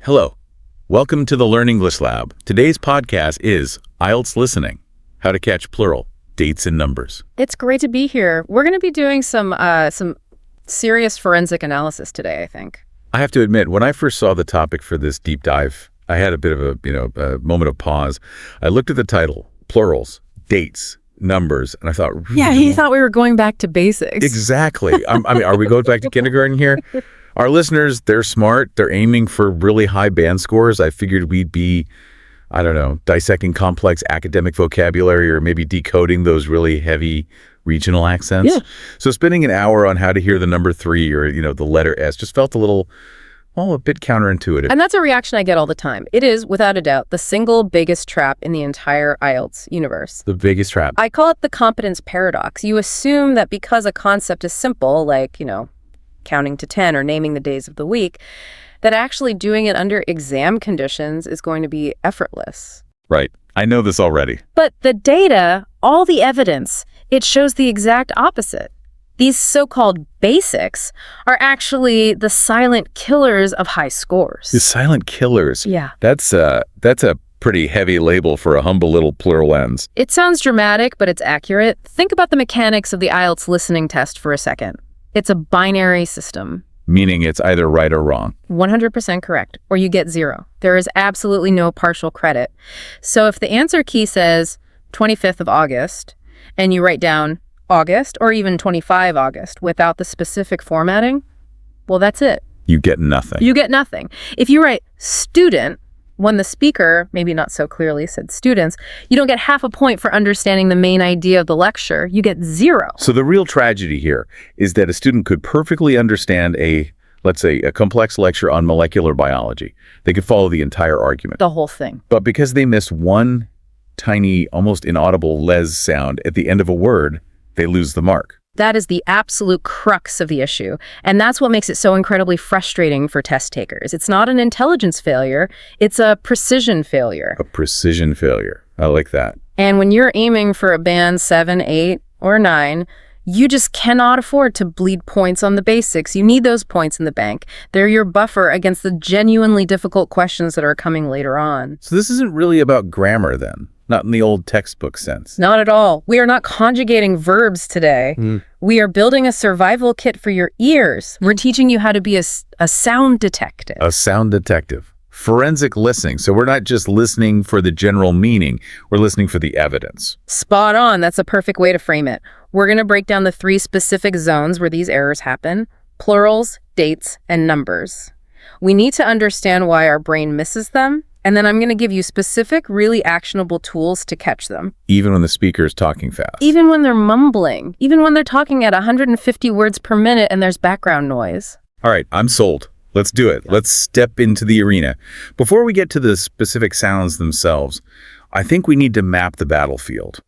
Hello. Welcome to the Learn English Lab. Today's podcast is IELTS Listening, How to Catch Plural, Dates and Numbers. It's great to be here. We're going to be doing some serious forensic analysis today, I think. I have to admit, when I first saw the topic for this deep dive, I had a bit of a moment of pause. I looked at the title, plurals, dates, numbers, and I thought, yeah, he thought we were going back to basics. Exactly. Are we going back to kindergarten here? Our listeners, they're smart. They're aiming for really high band scores. I figured we'd be, dissecting complex academic vocabulary or maybe decoding those really heavy regional accents. Yeah. So spending an hour on how to hear the number 3 or, the letter S just felt a bit counterintuitive. And that's a reaction I get all the time. It is, without a doubt, the single biggest trap in the entire IELTS universe. The biggest trap. I call it the competence paradox. You assume that because a concept is simple, like, counting to 10 or naming the days of the week, that actually doing it under exam conditions is going to be effortless. Right. I know this already. But the data, all the evidence, it shows the exact opposite. These so-called basics are actually the silent killers of high scores. The silent killers. Yeah. That's a pretty heavy label for a humble little plural ends. It sounds dramatic, but it's accurate. Think about the mechanics of the IELTS listening test for a second. It's a binary system. Meaning it's either right or wrong. 100% correct, or you get 0. There is absolutely no partial credit. So if the answer key says 25th of August, and you write down August, or even 25 August, without the specific formatting, well, that's it. You get nothing. You get nothing. If you write student, when the speaker, maybe not so clearly, said students, you don't get half a point for understanding the main idea of the lecture. You get 0. So the real tragedy here is that a student could perfectly understand let's say, a complex lecture on molecular biology. They could follow the entire argument. The whole thing. But because they missed one tiny, almost inaudible les sound at the end of a word, they lose the mark. That is the absolute crux of the issue. And that's what makes it so incredibly frustrating for test takers. It's not an intelligence failure. It's a precision failure. A precision failure. I like that. And when you're aiming for a band 7, 8, or 9, you just cannot afford to bleed points on the basics. You need those points in the bank. They're your buffer against the genuinely difficult questions that are coming later on. So this isn't really about grammar then? Not in the old textbook sense. Not at all. We are not conjugating verbs today. We are building a survival kit for your ears. We're teaching you how to be a sound detective. A sound detective. Forensic listening. So we're not just listening for the general meaning. We're listening for the evidence. Spot on. That's a perfect way to frame it. We're going to break down the 3 specific zones where these errors happen: plurals, dates, and numbers. We need to understand why our brain misses them. And then I'm going to give you specific, really actionable tools to catch them. Even when the speaker is talking fast. Even when they're mumbling. Even when they're talking at 150 words per minute and there's background noise. All right, I'm sold. Let's do it. Let's step into the arena. Before we get to the specific sounds themselves, I think we need to map the battlefield.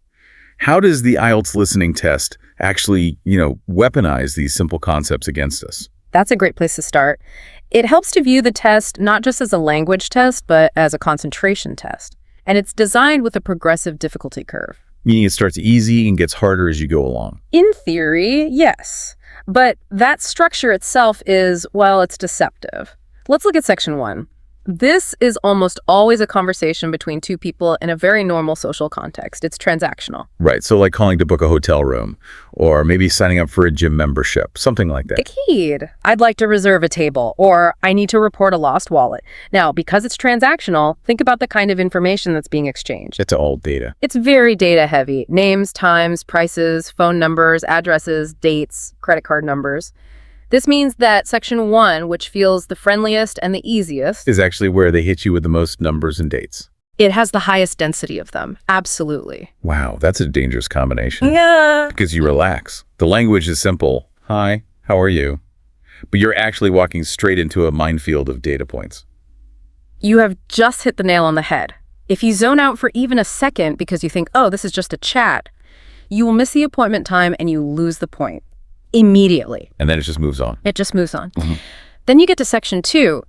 How does the IELTS listening test actually, weaponize these simple concepts against us? That's a great place to start. It helps to view the test not just as a language test, but as a concentration test. And it's designed with a progressive difficulty curve. Meaning it starts easy and gets harder as you go along. In theory, yes. But that structure itself is, it's deceptive. Let's look at section 1. This is almost always a conversation between 2 people in a very normal social context. It's transactional. Right. So like calling to book a hotel room or maybe signing up for a gym membership, something like that. Indeed. I'd like to reserve a table, or I need to report a lost wallet. Now, because it's transactional, think about the kind of information that's being exchanged. It's all data. It's very data heavy. Names, times, prices, phone numbers, addresses, dates, credit card numbers. This means that section 1, which feels the friendliest and the easiest, is actually where they hit you with the most numbers and dates. It has the highest density of them. Absolutely. Wow, that's a dangerous combination. Yeah. Because you relax. The language is simple. Hi, how are you? But you're actually walking straight into a minefield of data points. You have just hit the nail on the head. If you zone out for even a second because you think, this is just a chat, you will miss the appointment time and you lose the point. Immediately. And then it just moves on. It just moves on. Then you get to section 2.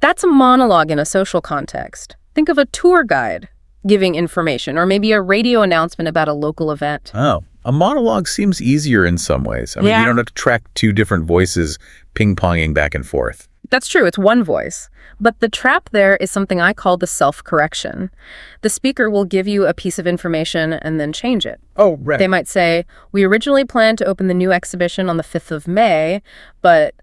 That's a monologue in a social context. Think of a tour guide giving information, or maybe a radio announcement about a local event. Oh, a monologue seems easier in some ways. You don't have to track 2 different voices ping-ponging back and forth. That's true, it's one voice. But the trap there is something I call the self-correction. The speaker will give you a piece of information and then change it. Oh, right. They might say, we originally planned to open the new exhibition on the 5th of May, but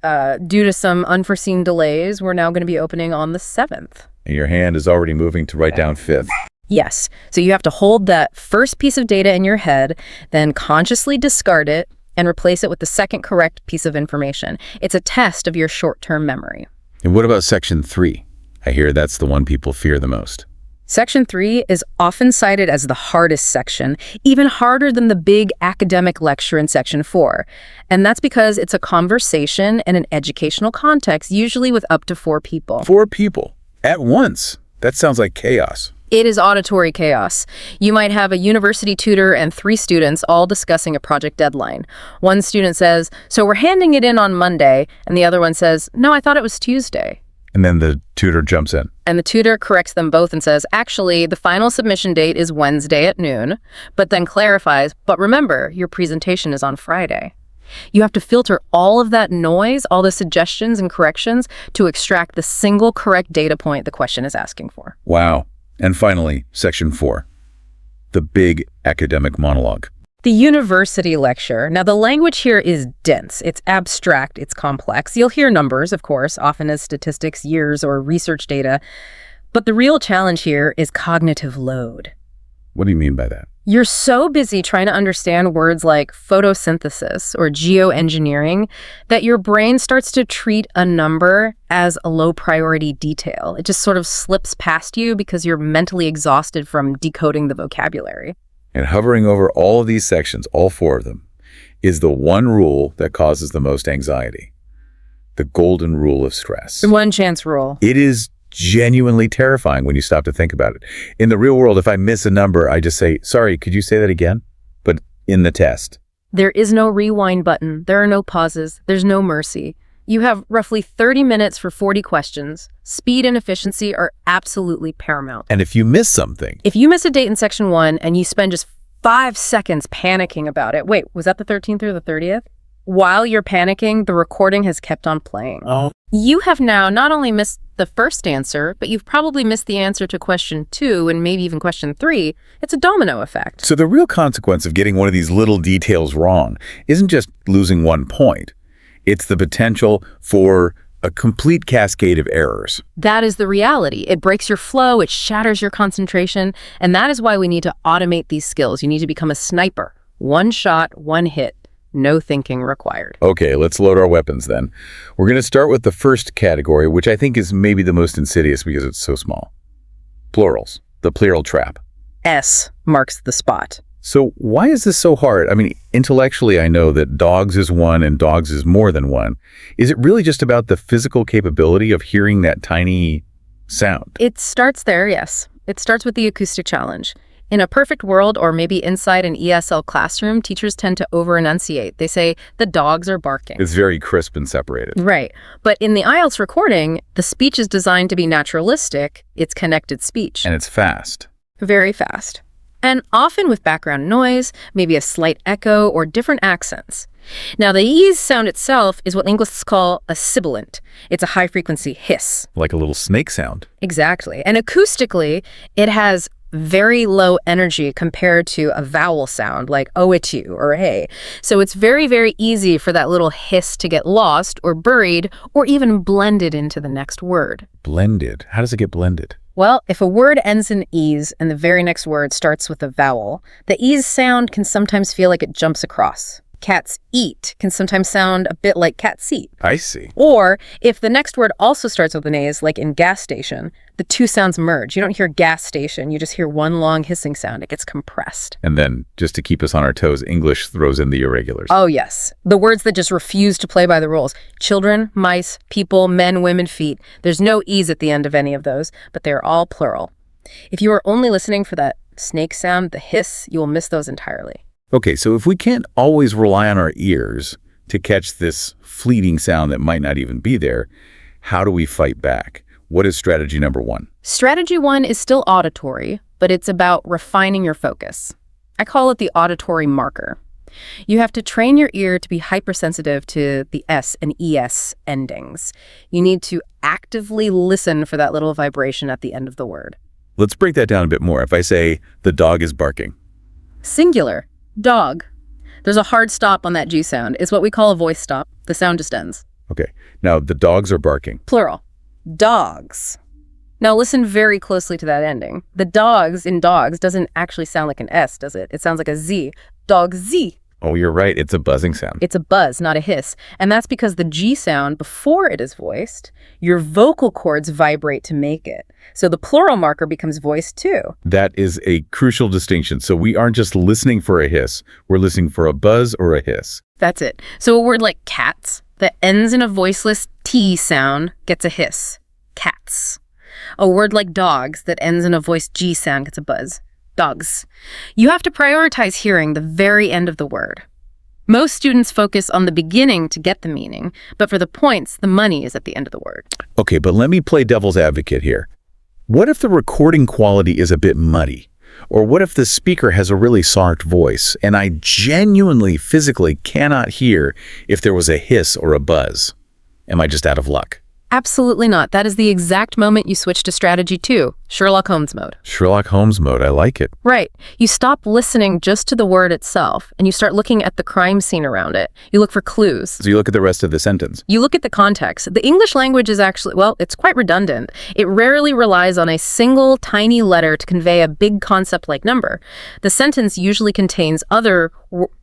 due to some unforeseen delays, we're now going to be opening on the 7th. And your hand is already moving to write down 5th. Yes. So you have to hold that first piece of data in your head, then consciously discard it, and replace it with the second correct piece of information. It's a test of your short-term memory. And what about section 3? I hear that's the one people fear the most. Section 3 is often cited as the hardest section, even harder than the big academic lecture in section 4. And that's because it's a conversation in an educational context, usually with up to 4 people. 4 people at once. That sounds like chaos. It is auditory chaos. You might have a university tutor and 3 students all discussing a project deadline. One student says, so we're handing it in on Monday, and the other one says, no, I thought it was Tuesday. And then the tutor jumps in. And the tutor corrects them both and says, actually, the final submission date is Wednesday at noon, but then clarifies, but remember, your presentation is on Friday. You have to filter all of that noise, all the suggestions and corrections, to extract the single correct data point the question is asking for. Wow. And finally, section 4, the big academic monologue. The university lecture. Now, the language here is dense. It's abstract. It's complex. You'll hear numbers, of course, often as statistics, years, or research data. But the real challenge here is cognitive load. What do you mean by that? You're so busy trying to understand words like photosynthesis or geoengineering that your brain starts to treat a number as a low-priority detail. It just sort of slips past you because you're mentally exhausted from decoding the vocabulary. And hovering over all of these sections, all 4 of them, is the one rule that causes the most anxiety. The golden rule of stress. The one-chance rule. It is genuinely terrifying when you stop to think about it. In the real world, if I miss a number, I just say, sorry, could you say that again? But in the test. There is no rewind button. There are no pauses. There's no mercy. You have roughly 30 minutes for 40 questions. Speed and efficiency are absolutely paramount. And if you miss something, if you miss a date in section 1 and you spend just 5 seconds panicking about it, wait, was that the 13th or the 30th? While you're panicking, the recording has kept on playing. Oh. You have now not only missed the first answer, but you've probably missed the answer to question 2 and maybe even question 3. It's a domino effect. So the real consequence of getting one of these little details wrong isn't just losing 1 point. It's the potential for a complete cascade of errors. That is the reality. It breaks your flow, it shatters your concentration, and that is why we need to automate these skills. You need to become a sniper. 1 shot, 1 hit. No thinking required. Okay, let's load our weapons then. We're going to start with the first category, which I think is maybe the most insidious because it's so small. Plurals, the plural trap. S marks the spot. So why is this so hard? I mean, intellectually, I know that dogs is 1 and dogs is more than 1. Is it really just about the physical capability of hearing that tiny sound? It starts there, yes. It starts with the acoustic challenge. In a perfect world, or maybe inside an ESL classroom, teachers tend to over-enunciate. They say, the dogs are barking. It's very crisp and separated. Right. But in the IELTS recording, the speech is designed to be naturalistic. It's connected speech. And it's fast. Very fast. And often with background noise, maybe a slight echo, or different accents. Now, the ease sound itself is what linguists call a sibilant. It's a high-frequency hiss. Like a little snake sound. Exactly. And acoustically, it has very low energy compared to a vowel sound like o-it-u or hey. So it's very, very easy for that little hiss to get lost or buried or even blended into the next word. Blended? How does it get blended? Well, if a word ends in ease and the very next word starts with a vowel, the ease sound can sometimes feel like it jumps across. Cats eat can sometimes sound a bit like cats eat. I see. Or if the next word also starts with an a's, like in gas station, the 2 sounds merge. You don't hear gas station, you just hear 1 long hissing sound. It gets compressed. And then, just to keep us on our toes, English throws in the irregulars. Oh, yes. The words that just refuse to play by the rules. Children, mice, people, men, women, feet. There's no e's at the end of any of those, but they're all plural. If you are only listening for that snake sound, the hiss, you will miss those entirely. Okay, so if we can't always rely on our ears to catch this fleeting sound that might not even be there, how do we fight back? What is strategy number 1? Strategy 1 is still auditory, but it's about refining your focus. I call it the auditory marker. You have to train your ear to be hypersensitive to the S and ES endings. You need to actively listen for that little vibration at the end of the word. Let's break that down a bit more. If I say, the dog is barking. Singular, dog. There's a hard stop on that G sound. It's what we call a voice stop. The sound just ends. Okay. Now, the dogs are barking. Plural, dogs. Now listen very closely to that ending. The dogs in dogs doesn't actually sound like an S, does it? It sounds like a Z. Dog Z. Oh, you're right. It's a buzzing sound. It's a buzz, not a hiss. And that's because the G sound, before it is voiced, your vocal cords vibrate to make it. So the plural marker becomes voiced too. That is a crucial distinction. So we aren't just listening for a hiss. We're listening for a buzz or a hiss. That's it. So a word like cats that ends in a voiceless T sound gets a hiss. Cats. A word like dogs that ends in a voiced G sound gets a buzz. Dogs. You have to prioritize hearing the very end of the word. Most students focus on the beginning to get the meaning, but for the points, the money is at the end of the word. Okay, but let me play devil's advocate here. What if the recording quality is a bit muddy? Or what if the speaker has a really soft voice and I genuinely, physically cannot hear if there was a hiss or a buzz? Am I just out of luck? Absolutely not. That is the exact moment you switch to strategy 2, Sherlock Holmes mode. Sherlock Holmes mode, I like it. Right. You stop listening just to the word itself, and you start looking at the crime scene around it. You look for clues. So you look at the rest of the sentence. You look at the context. The English language is actually, well, it's quite redundant. It rarely relies on a single tiny letter to convey a big concept like number. The sentence usually contains other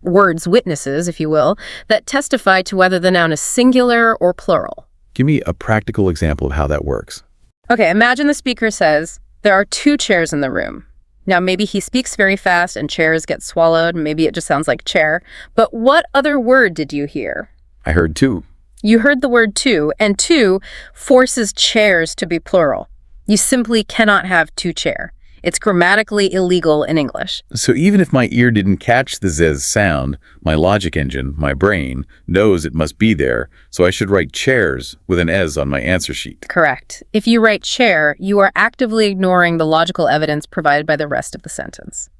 words, witnesses, if you will, that testify to whether the noun is singular or plural. Give me a practical example of how that works. Okay, imagine the speaker says, there are 2 chairs in the room. Now, maybe he speaks very fast and chairs get swallowed. Maybe it just sounds like chair. But what other word did you hear? I heard 2. You heard the word 2, and 2 forces chairs to be plural. You simply cannot have 2 chair. It's grammatically illegal in English. So even if my ear didn't catch the zez sound, my logic engine, my brain, knows it must be there, so I should write chairs with an ez on my answer sheet. Correct. If you write chair, you are actively ignoring the logical evidence provided by the rest of the sentence.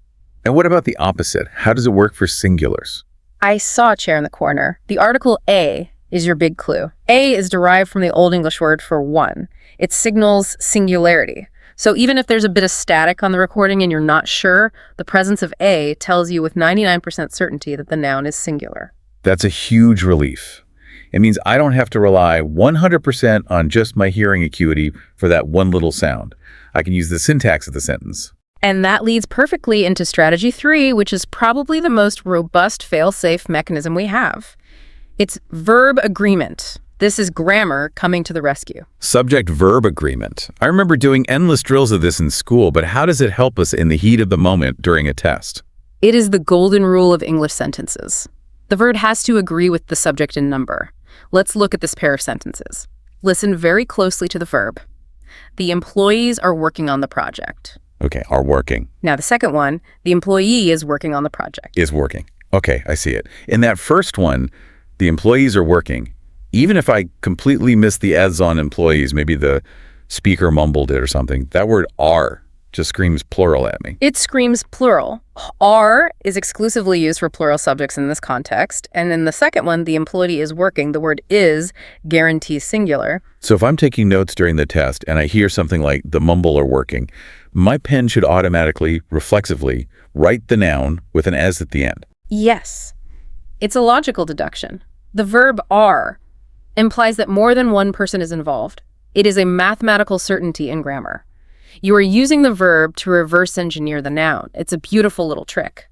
And what about the opposite? How does it work for singulars? I saw a chair in the corner. The article a is your big clue. A is derived from the Old English word for one. It signals singularity. So even if there's a bit of static on the recording and you're not sure, the presence of a tells you with 99% certainty that the noun is singular. That's a huge relief. It means I don't have to rely 100% on just my hearing acuity for that one little sound. I can use the syntax of the sentence. And that leads perfectly into strategy 3, which is probably the most robust fail-safe mechanism we have. It's verb agreement. This is grammar coming to the rescue. Subject-verb agreement. I remember doing endless drills of this in school, but how does it help us in the heat of the moment during a test? It is the golden rule of English sentences. The verb has to agree with the subject and number. Let's look at this pair of sentences. Listen very closely to the verb. The employees are working on the project. Okay, are working. Now the second one, the employee is working on the project. Is working. Okay, I see it. In that first one, the employees are working. Even if I completely missed the as on employees, maybe the speaker mumbled it or something, that word are just screams plural at me. It screams plural. Are is exclusively used for plural subjects in this context. And in the second one, the employee is working. The word is guarantees singular. So if I'm taking notes during the test and I hear something like the mumble are working, my pen should automatically, reflexively, write the noun with an as at the end. Yes. It's a logical deduction. The verb are implies that more than one person is involved. It is a mathematical certainty in grammar. You are using the verb to reverse engineer the noun. It's a beautiful little trick.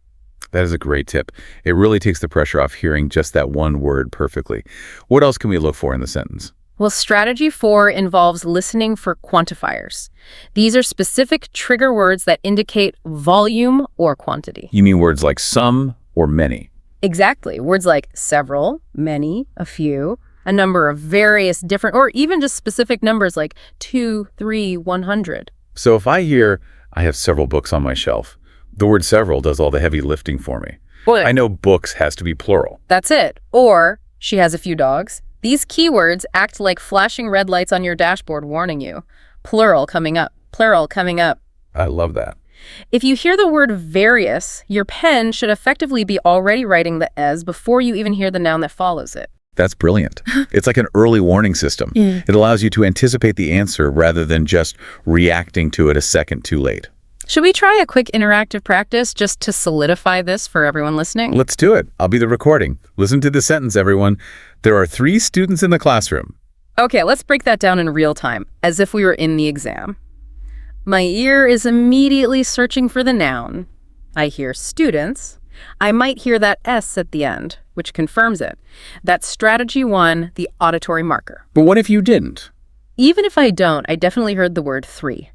That is a great tip. It really takes the pressure off hearing just that one word perfectly. What else can we look for in the sentence? Well, strategy 4 involves listening for quantifiers. These are specific trigger words that indicate volume or quantity. You mean words like some or many? Exactly. Words like several, many, a few, a number of various different, or even just specific numbers like 2, 3, 100. So if I hear, I have several books on my shelf, the word several does all the heavy lifting for me. Well, I know books has to be plural. That's it. Or she has a few dogs. These keywords act like flashing red lights on your dashboard warning you. Plural coming up. Plural coming up. I love that. If you hear the word various, your pen should effectively be already writing the "es" before you even hear the noun that follows it. That's brilliant. It's like an early warning system. It allows you to anticipate the answer rather than just reacting to it a second too late. Should we try a quick interactive practice just to solidify this for everyone listening? Let's do it. I'll be the recording. Listen to the sentence, everyone. There are 3 students in the classroom. Okay, let's break that down in real time, as if we were in the exam. My ear is immediately searching for the noun. I hear students. I might hear that S at the end, which confirms it. That's strategy 1, the auditory marker. But what if you didn't? Even if I don't, I definitely heard the word 3.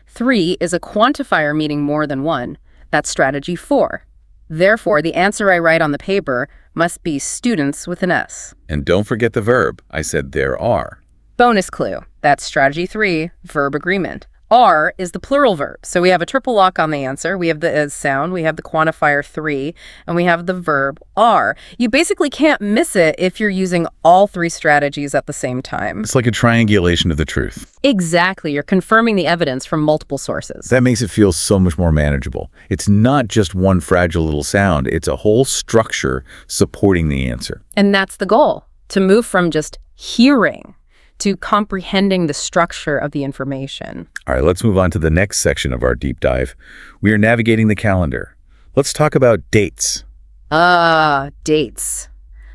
3 is a quantifier meaning more than 1. That's strategy 4. Therefore, the answer I write on the paper must be students with an S. And don't forget the verb. I said there are. Bonus clue. That's strategy 3, verb agreement. Are is the plural verb. So we have a triple lock on the answer. We have the as sound, we have the quantifier 3, and we have the verb are. You basically can't miss it if you're using all 3 strategies at the same time. It's like a triangulation of the truth. Exactly. You're confirming the evidence from multiple sources. That makes it feel so much more manageable. It's not just one fragile little sound. It's a whole structure supporting the answer. And that's the goal, to move from just hearing to comprehending the structure of the information. All right, let's move on to the next section of our deep dive. We are navigating the calendar. Let's talk about dates. Dates.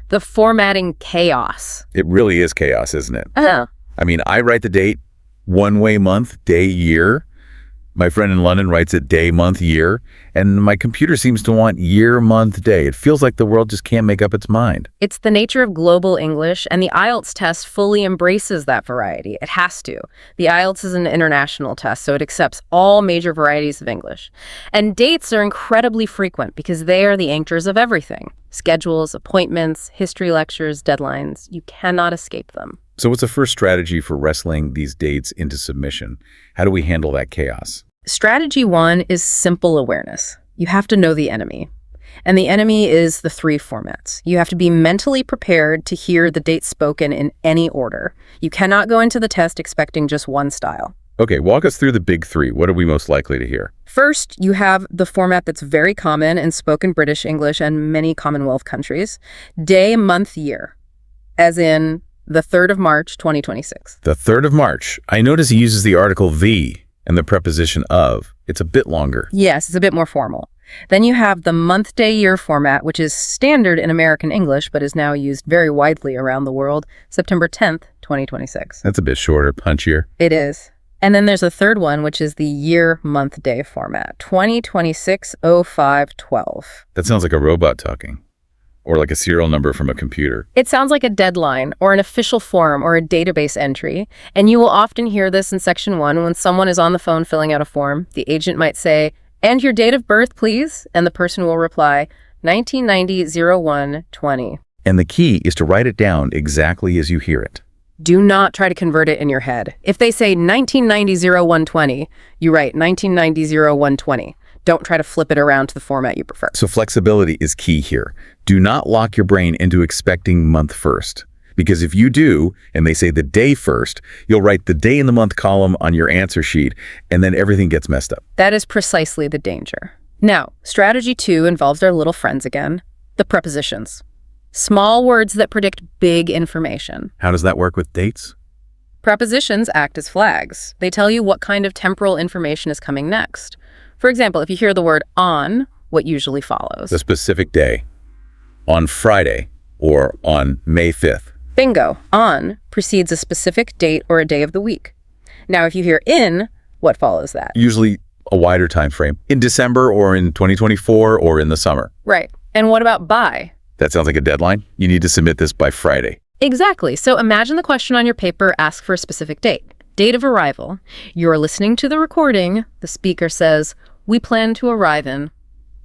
The formatting chaos. It really is chaos, isn't it? Uh-huh. I mean, I write the date one way, month, day, year. My friend in London writes it day, month, year. And my computer seems to want year, month, day. It feels like the world just can't make up its mind. It's the nature of global English, and the IELTS test fully embraces that variety. It has to. The IELTS is an international test, so it accepts all major varieties of English. And dates are incredibly frequent because they are the anchors of everything. Schedules, appointments, history lectures, deadlines. You cannot escape them. So what's the first strategy for wrestling these dates into submission? How do we handle that chaos? Strategy 1 is simple awareness. You have to know the enemy. And the enemy is the 3 formats. You have to be mentally prepared to hear the date spoken in any order. You cannot go into the test expecting just one style. Okay, walk us through the big 3. What are we most likely to hear? First, you have the format that's very common in spoken British English and many Commonwealth countries. Day, month, year. As in the 3rd of March, 2026. The 3rd of March. I notice he uses the article the and the preposition of. It's a bit longer. Yes, it's a bit more formal. Then you have the month, day, year format, which is standard in American English, but is now used very widely around the world. September 10th, 2026. That's a bit shorter, punchier. It is. And then there's a third one, which is the year, month, day format. 2026-05-12. That sounds like a robot talking. Or like a serial number from a computer. It sounds like a deadline or an official form or a database entry. And you will often hear this in section 1 when someone is on the phone filling out a form. The agent might say, "And your date of birth, please?" And the person will reply, 1990-01-20. And the key is to write it down exactly as you hear it. Do not try to convert it in your head. If they say 1990-01-20, you write 1990-01-20. Don't try to flip it around to the format you prefer. So flexibility is key here. Do not lock your brain into expecting month first. Because if you do, and they say the day first, you'll write the day in the month column on your answer sheet, and then everything gets messed up. That is precisely the danger. Now, strategy 2 involves our little friends again, the prepositions. Small words that predict big information. How does that work with dates? Prepositions act as flags. They tell you what kind of temporal information is coming next. For example, if you hear the word on, what usually follows? The specific day. On Friday or on May 5th. Bingo. On precedes a specific date or a day of the week. Now, if you hear in, what follows that? Usually a wider time frame. In December or in 2024 or in the summer. Right. And what about by? That sounds like a deadline. You need to submit this by Friday. Exactly. So imagine the question on your paper asks for a specific date. Date of arrival. You're listening to the recording. The speaker says, "We plan to arrive in."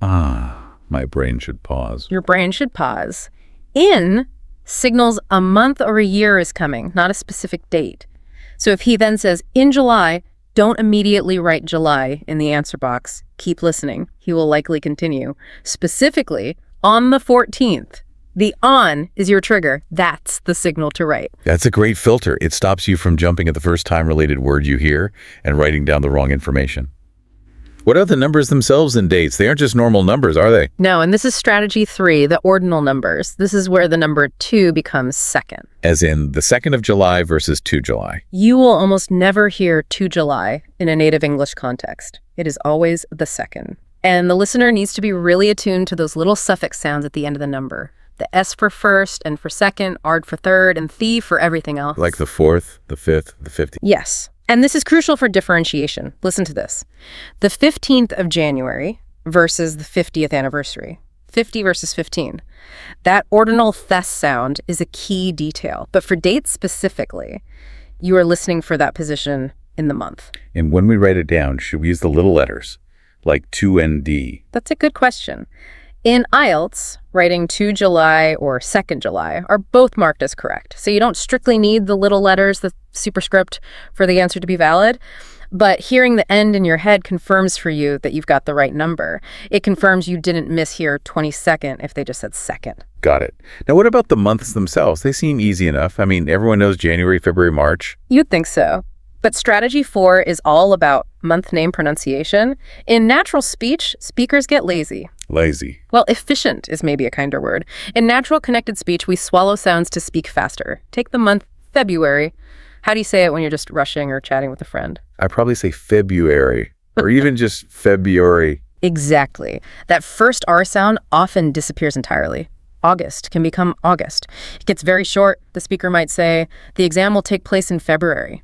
My brain should pause. Your brain should pause. In signals a month or a year is coming, not a specific date. So if he then says, "In July," don't immediately write July in the answer box. Keep listening. He will likely continue. Specifically, on the 14th. The on is your trigger. That's the signal to write. That's a great filter. It stops you from jumping at the first time related word you hear and writing down the wrong information. What are the numbers themselves in dates? They aren't just normal numbers, are they? No, and this is strategy 3, the ordinal numbers. This is where the number 2 becomes second. As in the 2nd of July versus 2 July. You will almost never hear 2 July in a native English context. It is always the 2nd. And the listener needs to be really attuned to those little suffix sounds at the end of the number. The S for first and for second, ard for third, and the for everything else. Like the 4th, the 5th, the 15th. Yes. And this is crucial for differentiation. Listen to this. The 15th of January versus the 50th anniversary. 50 versus 15. That ordinal th sound is a key detail. But for dates specifically, you are listening for that position in the month. And when we write it down, should we use the little letters, like 2 and D? That's a good question. In IELTS, writing 2 July or 2nd July are both marked as correct. So you don't strictly need the little letters, the superscript, for the answer to be valid. But hearing the end in your head confirms for you that you've got the right number. It confirms you didn't mishear 22nd if they just said second. Got it. Now, what about the months themselves? They seem easy enough. I mean, everyone knows January, February, March. You'd think so. But strategy 4 is all about month name pronunciation. In natural speech, speakers get lazy. Lazy. Well, efficient is maybe a kinder word. In natural connected speech, we swallow sounds to speak faster. Take the month February. How do you say it when you're just rushing or chatting with a friend? I probably say February, or even just February. Exactly. That first R sound often disappears entirely. August can become August. It gets very short. The speaker might say, the exam will take place in February.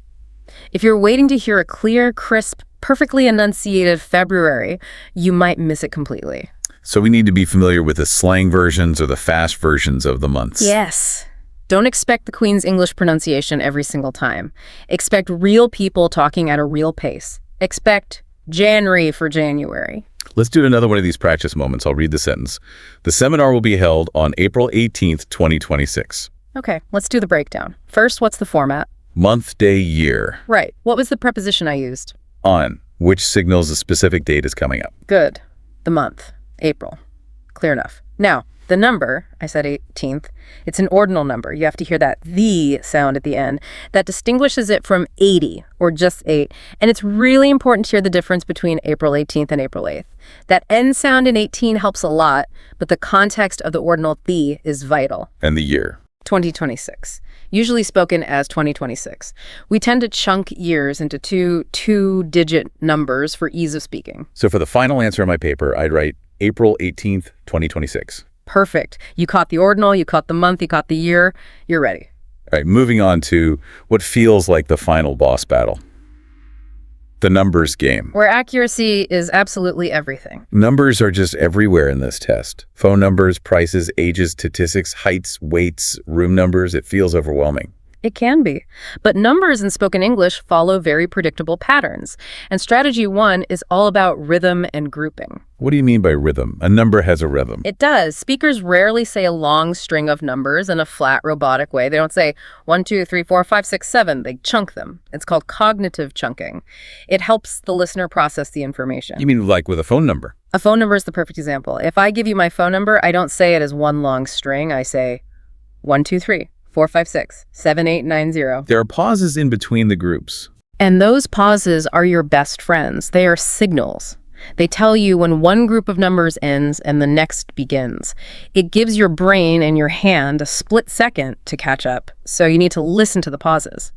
If you're waiting to hear a clear, crisp, perfectly enunciated February, you might miss it completely. So we need to be familiar with the slang versions or the fast versions of the months. Yes. Don't expect the Queen's English pronunciation every single time. Expect real people talking at a real pace. Expect January for January. Let's do another one of these practice moments. I'll read the sentence. The seminar will be held on April 18th, 2026. Okay, let's do the breakdown. First, what's the format? Month, day, year. Right. What was the preposition I used? On, which signals a specific date is coming up. Good. The month. April. Clear enough. Now, the number, I said 18th, it's an ordinal number. You have to hear that the sound at the end. That distinguishes it from 80 or just 8. And it's really important to hear the difference between April 18th and April 8th. That N sound in 18 helps a lot, but the context of the ordinal the is vital. And the year. 2026, usually spoken as 2026. We tend to chunk years into two-digit numbers for ease of speaking. So for the final answer on my paper, I'd write April 18th, 2026. Perfect. You caught the ordinal, you caught the month, you caught the year. You're ready. All right, moving on to what feels like the final boss battle. The numbers game. Where accuracy is absolutely everything. Numbers are just everywhere in this test. Phone numbers, prices, ages, statistics, heights, weights, room numbers. It feels overwhelming. It can be. But numbers in spoken English follow very predictable patterns. And strategy 1 is all about rhythm and grouping. What do you mean by rhythm? A number has a rhythm. It does. Speakers rarely say a long string of numbers in a flat, robotic way. They don't say 1, 2, 3, 4, 5, 6, 7. They chunk them. It's called cognitive chunking. It helps the listener process the information. You mean like with a phone number? A phone number is the perfect example. If I give you my phone number, I don't say it as one long string. I say 1, 2, 3, 4, 5, 6, 7, 8, 9, 0. There are pauses in between the groups. And those pauses are your best friends. They are signals. They tell you when one group of numbers ends and the next begins. It gives your brain and your hand a split second to catch up, so you need to listen to the pauses.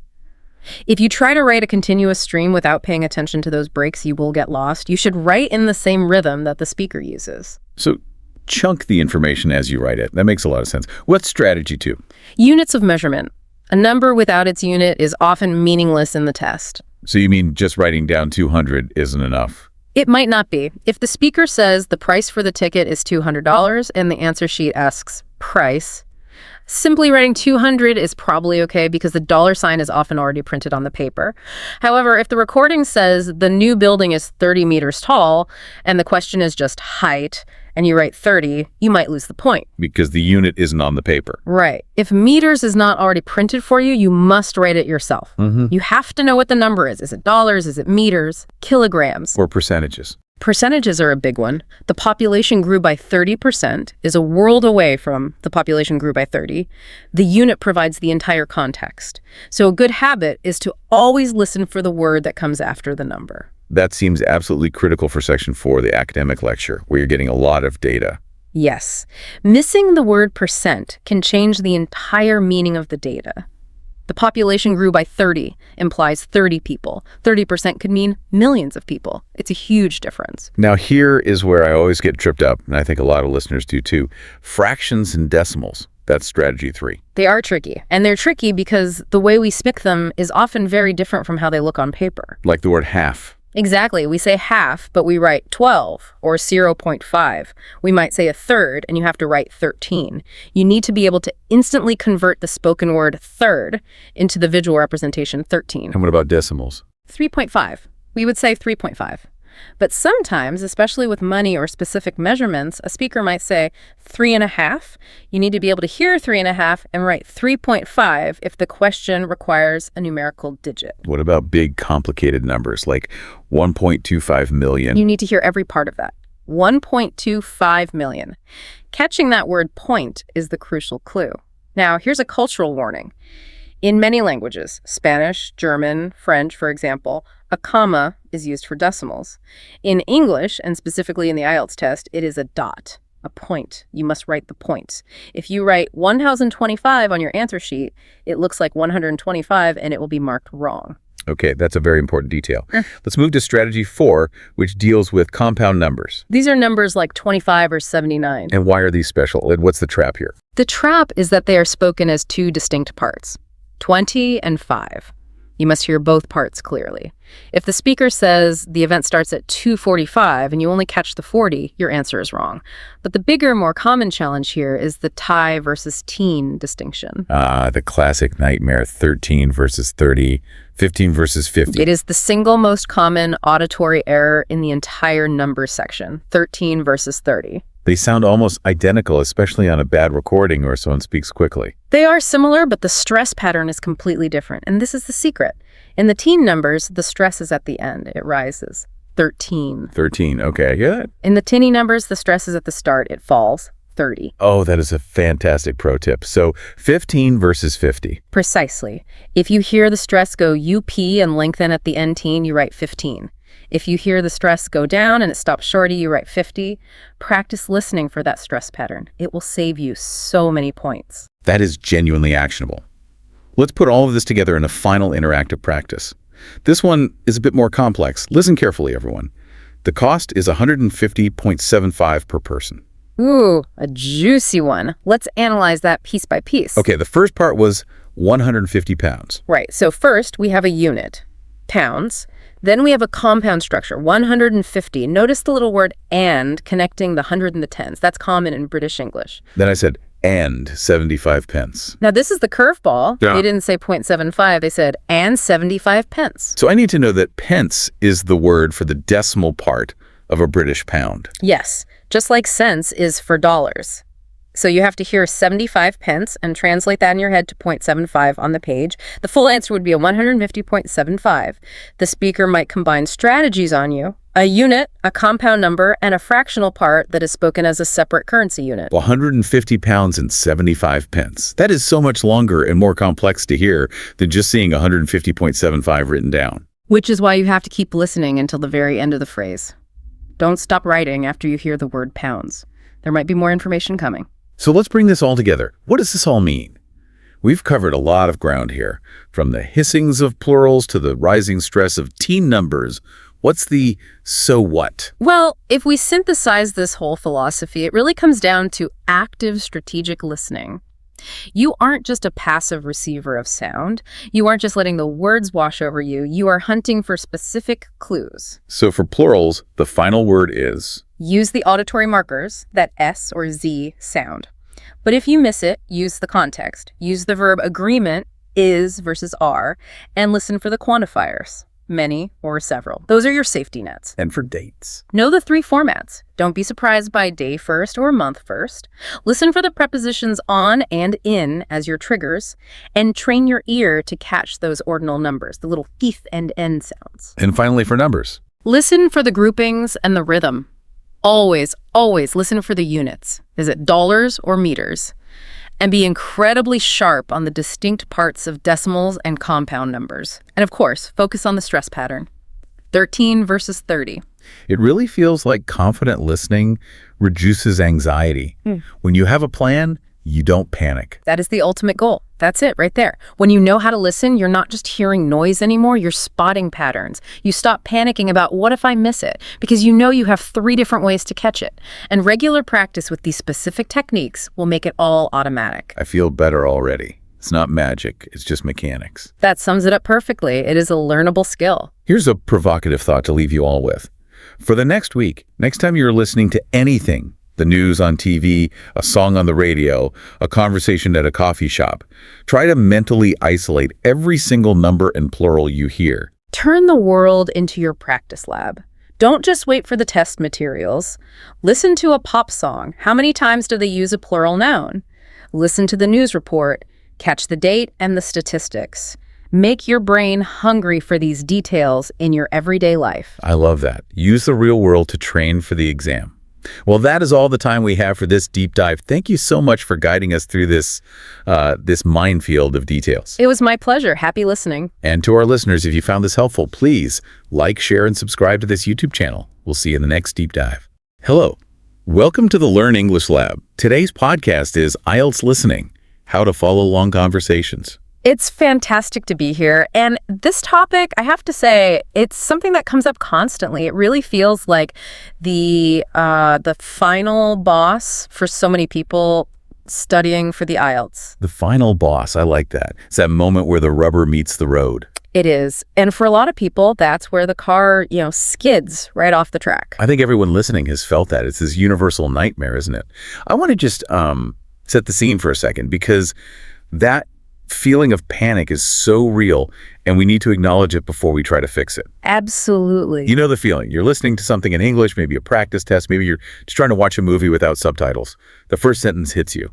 If you try to write a continuous stream without paying attention to those breaks, you will get lost. You should write in the same rhythm that the speaker uses. So chunk the information as you write it. That makes a lot of sense. What's strategy 2? Units of measurement. A number without its unit is often meaningless in the test. So you mean just writing down 200 isn't enough? It might not be. If the speaker says the price for the ticket is $200 and the answer sheet asks price, simply writing 200 is probably okay because the dollar sign is often already printed on the paper. However, if the recording says the new building is 30 meters tall and the question is just height and you write 30, you might lose the point. Because the unit isn't on the paper. Right. If meters is not already printed for you, you must write it yourself. You have to know what the number is. Is it dollars? Is it meters? Kilograms? Or percentages. Percentages are a big one. The population grew by 30% is a world away from the population grew by 30. The unit provides the entire context. So a good habit is to always listen for the word that comes after the number. That seems absolutely critical for Section 4, the academic lecture, where you're getting a lot of data. Yes. Missing the word percent can change the entire meaning of the data. The population grew by 30 implies 30 people. 30% could mean millions of people. It's a huge difference. Now, here is where I always get tripped up, and I think a lot of listeners do too. Fractions and decimals. That's strategy 3. They are tricky, and they're tricky because the way we speak them is often very different from how they look on paper. Like the word half. Exactly. We say half, but we write 12 or 0.5. We might say a third, and you have to write 13. You need to be able to instantly convert the spoken word third into the visual representation 13. And what about decimals? 3.5. We would say 3.5. But sometimes, especially with money or specific measurements, a speaker might say 3.5. You need to be able to hear 3.5 and write 3.5 if the question requires a numerical digit. What about big, complicated numbers like 1.25 million? You need to hear every part of that. 1.25 million. Catching that word point is the crucial clue. Now, here's a cultural warning. In many languages, Spanish, German, French, for example, a comma is used for decimals. In English, and specifically in the IELTS test, it is a dot, a point. You must write the point. If you write 1025 on your answer sheet, it looks like 125 and it will be marked wrong. Okay, that's a very important detail. Let's move to strategy 4, which deals with compound numbers. These are numbers like 25 or 79. And why are these special? And what's the trap here? The trap is that they are spoken as two distinct parts, 20 and 5. You must hear both parts clearly. If the speaker says the event starts at 2:45 and you only catch the 40, your answer is wrong. But the bigger, more common challenge here is the tie versus teen distinction. The classic nightmare, 13 versus 30, 15 versus 50. It is the single most common auditory error in the entire numbers section, 13 versus 30. They sound almost identical, especially on a bad recording or someone speaks quickly. They are similar, but the stress pattern is completely different, and this is the secret. In the teen numbers, the stress is at the end. It rises. 13. 13, okay, yeah. In the tinny numbers, the stress is at the start. It falls. 30. Oh, that is a fantastic pro tip. So 15 versus 50. Precisely. If you hear the stress go UP and lengthen at the end teen, you write 15. If you hear the stress go down and it stops shorty, you write 50. Practice listening for that stress pattern. It will save you so many points. That is genuinely actionable. Let's put all of this together in a final interactive practice. This one is a bit more complex. Listen carefully, everyone. The cost is $150.75 per person. Ooh, a juicy one. Let's analyze that piece by piece. Okay, the first part was 150 pounds. Right, so first we have a unit, pounds. Then we have a compound structure, 150. Notice the little word and connecting the 100 and the tens. That's common in British English. Then I said, and 75 pence. Now this is the curveball. Yeah. They didn't say 0.75, they said and 75 pence. So I need to know that pence is the word for the decimal part of a British pound. Yes, just like cents is for dollars. So you have to hear 75 pence and translate that in your head to 0.75 on the page. The full answer would be a 150.75. The speaker might combine strategies on you, a unit, a compound number, and a fractional part that is spoken as a separate currency unit. 150 pounds and 75 pence. That is so much longer and more complex to hear than just seeing 150.75 written down. Which is why you have to keep listening until the very end of the phrase. Don't stop writing after you hear the word pounds. There might be more information coming. So let's bring this all together. What does this all mean? We've covered a lot of ground here, from the hissings of plurals to the rising stress of teen numbers. What's the so what? Well, if we synthesize this whole philosophy, it really comes down to active strategic listening. You aren't just a passive receiver of sound. You aren't just letting the words wash over you. You are hunting for specific clues. So for plurals, the final word is? Use the auditory markers, that S or Z sound. But if you miss it, use the context. Use the verb agreement, is versus are, and listen for the quantifiers, many or several. Those are your safety nets. And for dates? Know the 3 formats. Don't be surprised by day first or month first. Listen for the prepositions on and in as your triggers, and train your ear to catch those ordinal numbers, the little teeth and end sounds. And finally, for numbers? Listen for the groupings and the rhythm. Always, always listen for the units. Is it dollars or meters? And be incredibly sharp on the distinct parts of decimals and compound numbers. And of course, focus on the stress pattern. 13 versus 30. It really feels like confident listening reduces anxiety. When you have a plan, you don't panic. That is the ultimate goal. That's it right there. When you know how to listen, you're not just hearing noise anymore, you're spotting patterns. You stop panicking about what if I miss it, because you know you have 3 different ways to catch it. And regular practice with these specific techniques will make it all automatic. I feel better already. It's not magic, it's just mechanics. That sums it up perfectly. It is a learnable skill. Here's a provocative thought to leave you all with. For the next week, next time you're listening to anything, the news on TV, a song on the radio, a conversation at a coffee shop, try to mentally isolate every single number and plural you hear. Turn the world into your practice lab. Don't just wait for the test materials. Listen to a pop song. How many times do they use a plural noun? Listen to the news report. Catch the date and the statistics. Make your brain hungry for these details in your everyday life. I love that. Use the real world to train for the exam. Well, that is all the time we have for this deep dive. Thank you so much for guiding us through this minefield of details. It was my pleasure. Happy listening. And to our listeners, if you found this helpful, please like, share, and subscribe to this YouTube channel. We'll see you in the next deep dive. Hello. Welcome to the Learn English Lab. Today's podcast is IELTS Listening, How to Follow Long Conversations. It's fantastic to be here. And this topic, I have to say, it's something that comes up constantly. It really feels like the final boss for so many people studying for the IELTS. The final boss, I like that. It's that moment where the rubber meets the road. It is. And for a lot of people, that's where the car, skids right off the track. I think everyone listening has felt that. It's this universal nightmare, isn't it? I want to just set the scene for a second, because that feeling of panic is so real, and we need to acknowledge it before we try to fix it. Absolutely. You know the feeling. You're listening to something in English, maybe a practice test, maybe you're just trying to watch a movie without subtitles. The first sentence hits you,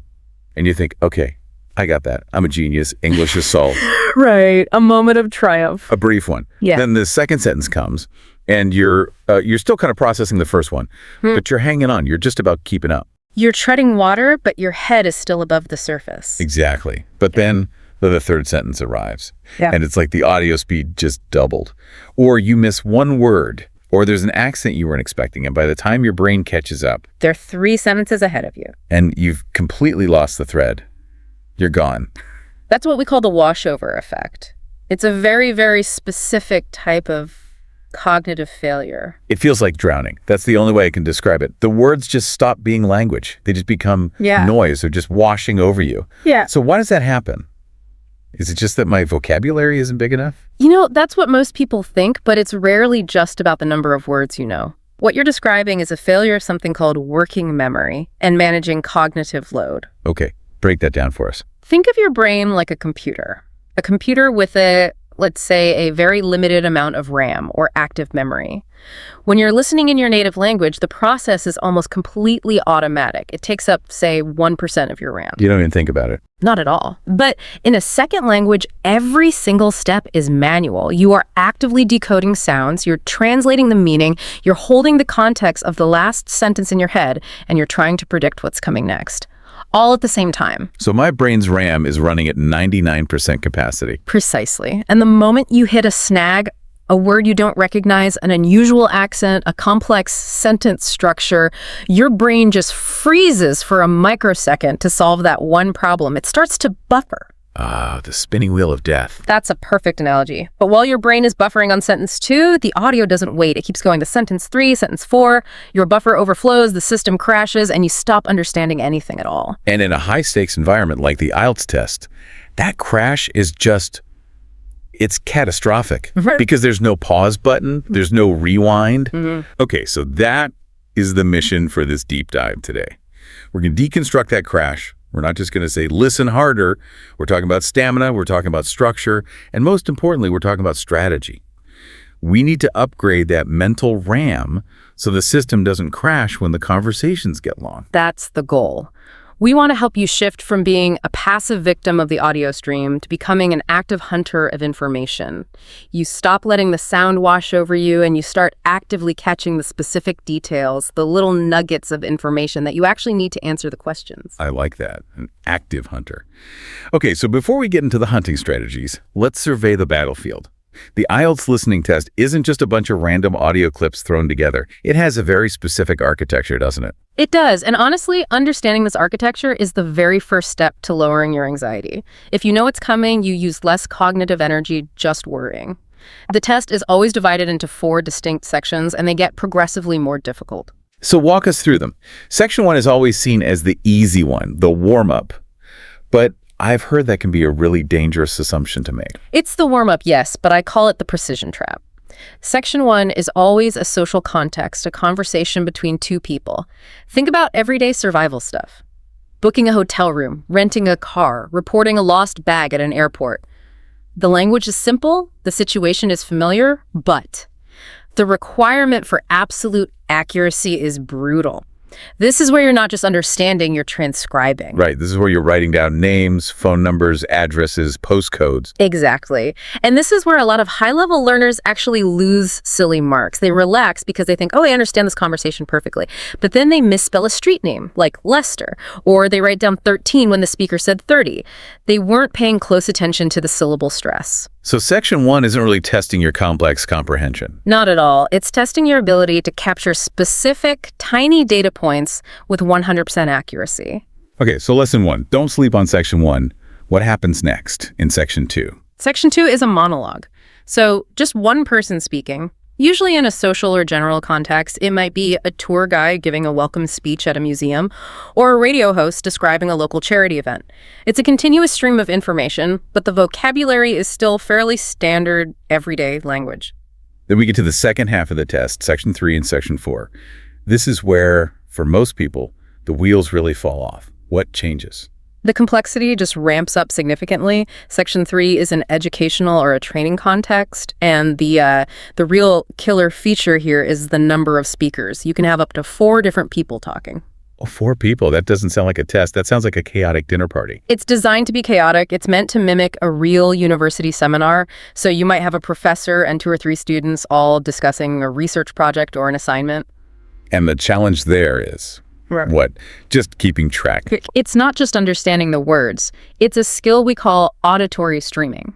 and you think, okay, I got that. I'm a genius. English is solved. Right. A moment of triumph. A brief one. Yeah. Then the second sentence comes, and you're still kind of processing the first one, but you're hanging on. You're just about keeping up. You're treading water, but your head is still above the surface. Exactly. But then the third sentence arrives, and it's like the audio speed just doubled. Or you miss one word, or there's an accent you weren't expecting, and by the time your brain catches up, they're 3 sentences ahead of you. And you've completely lost the thread. You're gone. That's what we call the washover effect. It's a very, very specific type of cognitive failure. It feels like drowning. That's the only way I can describe it. The words just stop being language. They just become noise. They're just washing over you. Yeah. So why does that happen? Is it just that my vocabulary isn't big enough? That's what most people think, but it's rarely just about the number of words you know. What you're describing is a failure of something called working memory and managing cognitive load. Okay, break that down for us. Think of your brain like a computer with let's say, a very limited amount of RAM, or active memory. When you're listening in your native language, the process is almost completely automatic. It takes up, say, 1% of your RAM. You don't even think about it. Not at all. But in a second language, every single step is manual. You are actively decoding sounds, you're translating the meaning, you're holding the context of the last sentence in your head, and you're trying to predict what's coming next. All at the same time. So my brain's RAM is running at 99% capacity. Precisely. And the moment you hit a snag, a word you don't recognize, an unusual accent, a complex sentence structure, your brain just freezes for a microsecond to solve that one problem. It starts to buffer. Ah, the spinning wheel of death. That's a perfect analogy. But while your brain is buffering on sentence 2, the audio doesn't wait. It keeps going to sentence 3, sentence 4. Your buffer overflows, the system crashes, and you stop understanding anything at all. And in a high-stakes environment like the IELTS test, that crash is it's catastrophic. Because there's no pause button, there's no rewind. Okay, so that is the mission for this deep dive today. We're going to deconstruct that crash. We're not just going to say, listen harder. We're talking about stamina, we're talking about structure, and most importantly, we're talking about strategy. We need to upgrade that mental RAM so the system doesn't crash when the conversations get long. That's the goal. We want to help you shift from being a passive victim of the audio stream to becoming an active hunter of information. You stop letting the sound wash over you, and you start actively catching the specific details, the little nuggets of information that you actually need to answer the questions. I like that, an active hunter. Okay, so before we get into the hunting strategies, let's survey the battlefield. The IELTS listening test isn't just a bunch of random audio clips thrown together. It has a very specific architecture, doesn't it? It does, and honestly, understanding this architecture is the very first step to lowering your anxiety. If you know it's coming, you use less cognitive energy just worrying. The test is always divided into 4 distinct sections, and they get progressively more difficult. So walk us through them. Section 1 is always seen as the easy one, the warm-up. But I've heard that can be a really dangerous assumption to make. It's the warm-up, yes, but I call it the precision trap. Section 1 is always a social context, a conversation between 2 people. Think about everyday survival stuff. Booking a hotel room, renting a car, reporting a lost bag at an airport. The language is simple, the situation is familiar, but the requirement for absolute accuracy is brutal. This is where you're not just understanding, you're transcribing. Right. This is where you're writing down names, phone numbers, addresses, postcodes. Exactly. And this is where a lot of high-level learners actually lose silly marks. They relax because they think, oh, I understand this conversation perfectly. But then they misspell a street name, like Leicester, or they write down 13 when the speaker said 30. They weren't paying close attention to the syllable stress. So Section 1 isn't really testing your complex comprehension. Not at all. It's testing your ability to capture specific, tiny data points with 100% accuracy. Okay, so Lesson 1. Don't sleep on Section 1. What happens next in Section 2? Section 2 is a monologue. So just one person speaking. Usually in a social or general context, it might be a tour guide giving a welcome speech at a museum, or a radio host describing a local charity event. It's a continuous stream of information, but the vocabulary is still fairly standard, everyday language. Then we get to the second half of the test, Section 3 and Section 4. This is where, for most people, the wheels really fall off. What changes? The complexity just ramps up significantly. Section 3 is an educational or a training context, and the real killer feature here is the number of speakers. You can have up to 4 different people talking. Oh, 4 people. That doesn't sound like a test. That sounds like a chaotic dinner party. It's designed to be chaotic. It's meant to mimic a real university seminar. So you might have a professor and 2 or 3 students all discussing a research project or an assignment. And the challenge there is... Right. What? Just keeping track. It's not just understanding the words. It's a skill we call auditory streaming.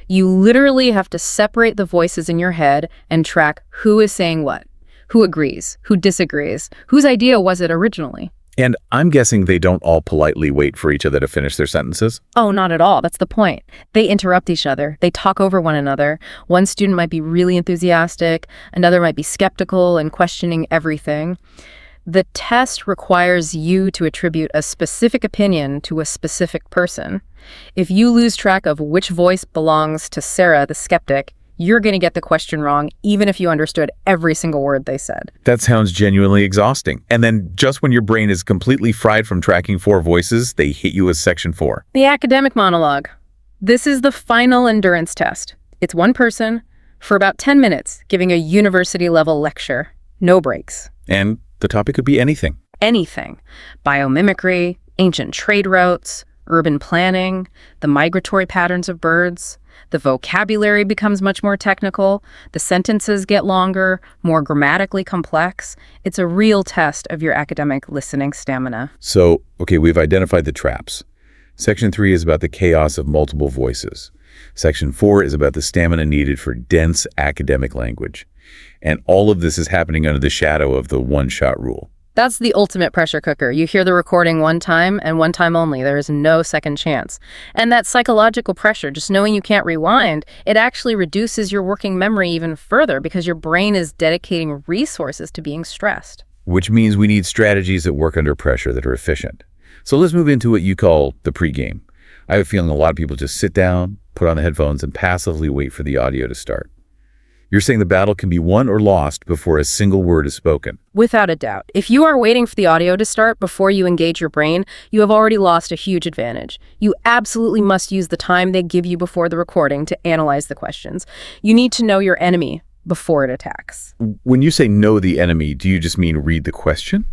You literally have to separate the voices in your head and track who is saying what, who agrees, who disagrees, whose idea was it originally. And I'm guessing they don't all politely wait for each other to finish their sentences? Oh, not at all. That's the point. They interrupt each other. They talk over one another. One student might be really enthusiastic. Another might be skeptical and questioning everything. The test requires you to attribute a specific opinion to a specific person. If you lose track of which voice belongs to Sarah, the skeptic, you're going to get the question wrong, even if you understood every single word they said. That sounds genuinely exhausting. And then just when your brain is completely fried from tracking 4 voices, they hit you with Section 4. The academic monologue. This is the final endurance test. It's one person for about 10 minutes giving a university-level lecture. No breaks. And the topic could be anything. Anything. Biomimicry, ancient trade routes, urban planning, the migratory patterns of birds. The vocabulary becomes much more technical. The sentences get longer, more grammatically complex. It's a real test of your academic listening stamina. So, okay, we've identified the traps. Section 3 is about the chaos of multiple voices. Section 4 is about the stamina needed for dense academic language. And all of this is happening under the shadow of the one-shot rule. That's the ultimate pressure cooker. You hear the recording one time and one time only. There is no second chance. And that psychological pressure, just knowing you can't rewind, it actually reduces your working memory even further because your brain is dedicating resources to being stressed. Which means we need strategies that work under pressure that are efficient. So let's move into what you call the pregame. I have a feeling a lot of people just sit down, put on the headphones, and passively wait for the audio to start. You're saying the battle can be won or lost before a single word is spoken. Without a doubt. If you are waiting for the audio to start before you engage your brain, you have already lost a huge advantage. You absolutely must use the time they give you before the recording to analyze the questions. You need to know your enemy before it attacks. When you say know the enemy, do you just mean read the question?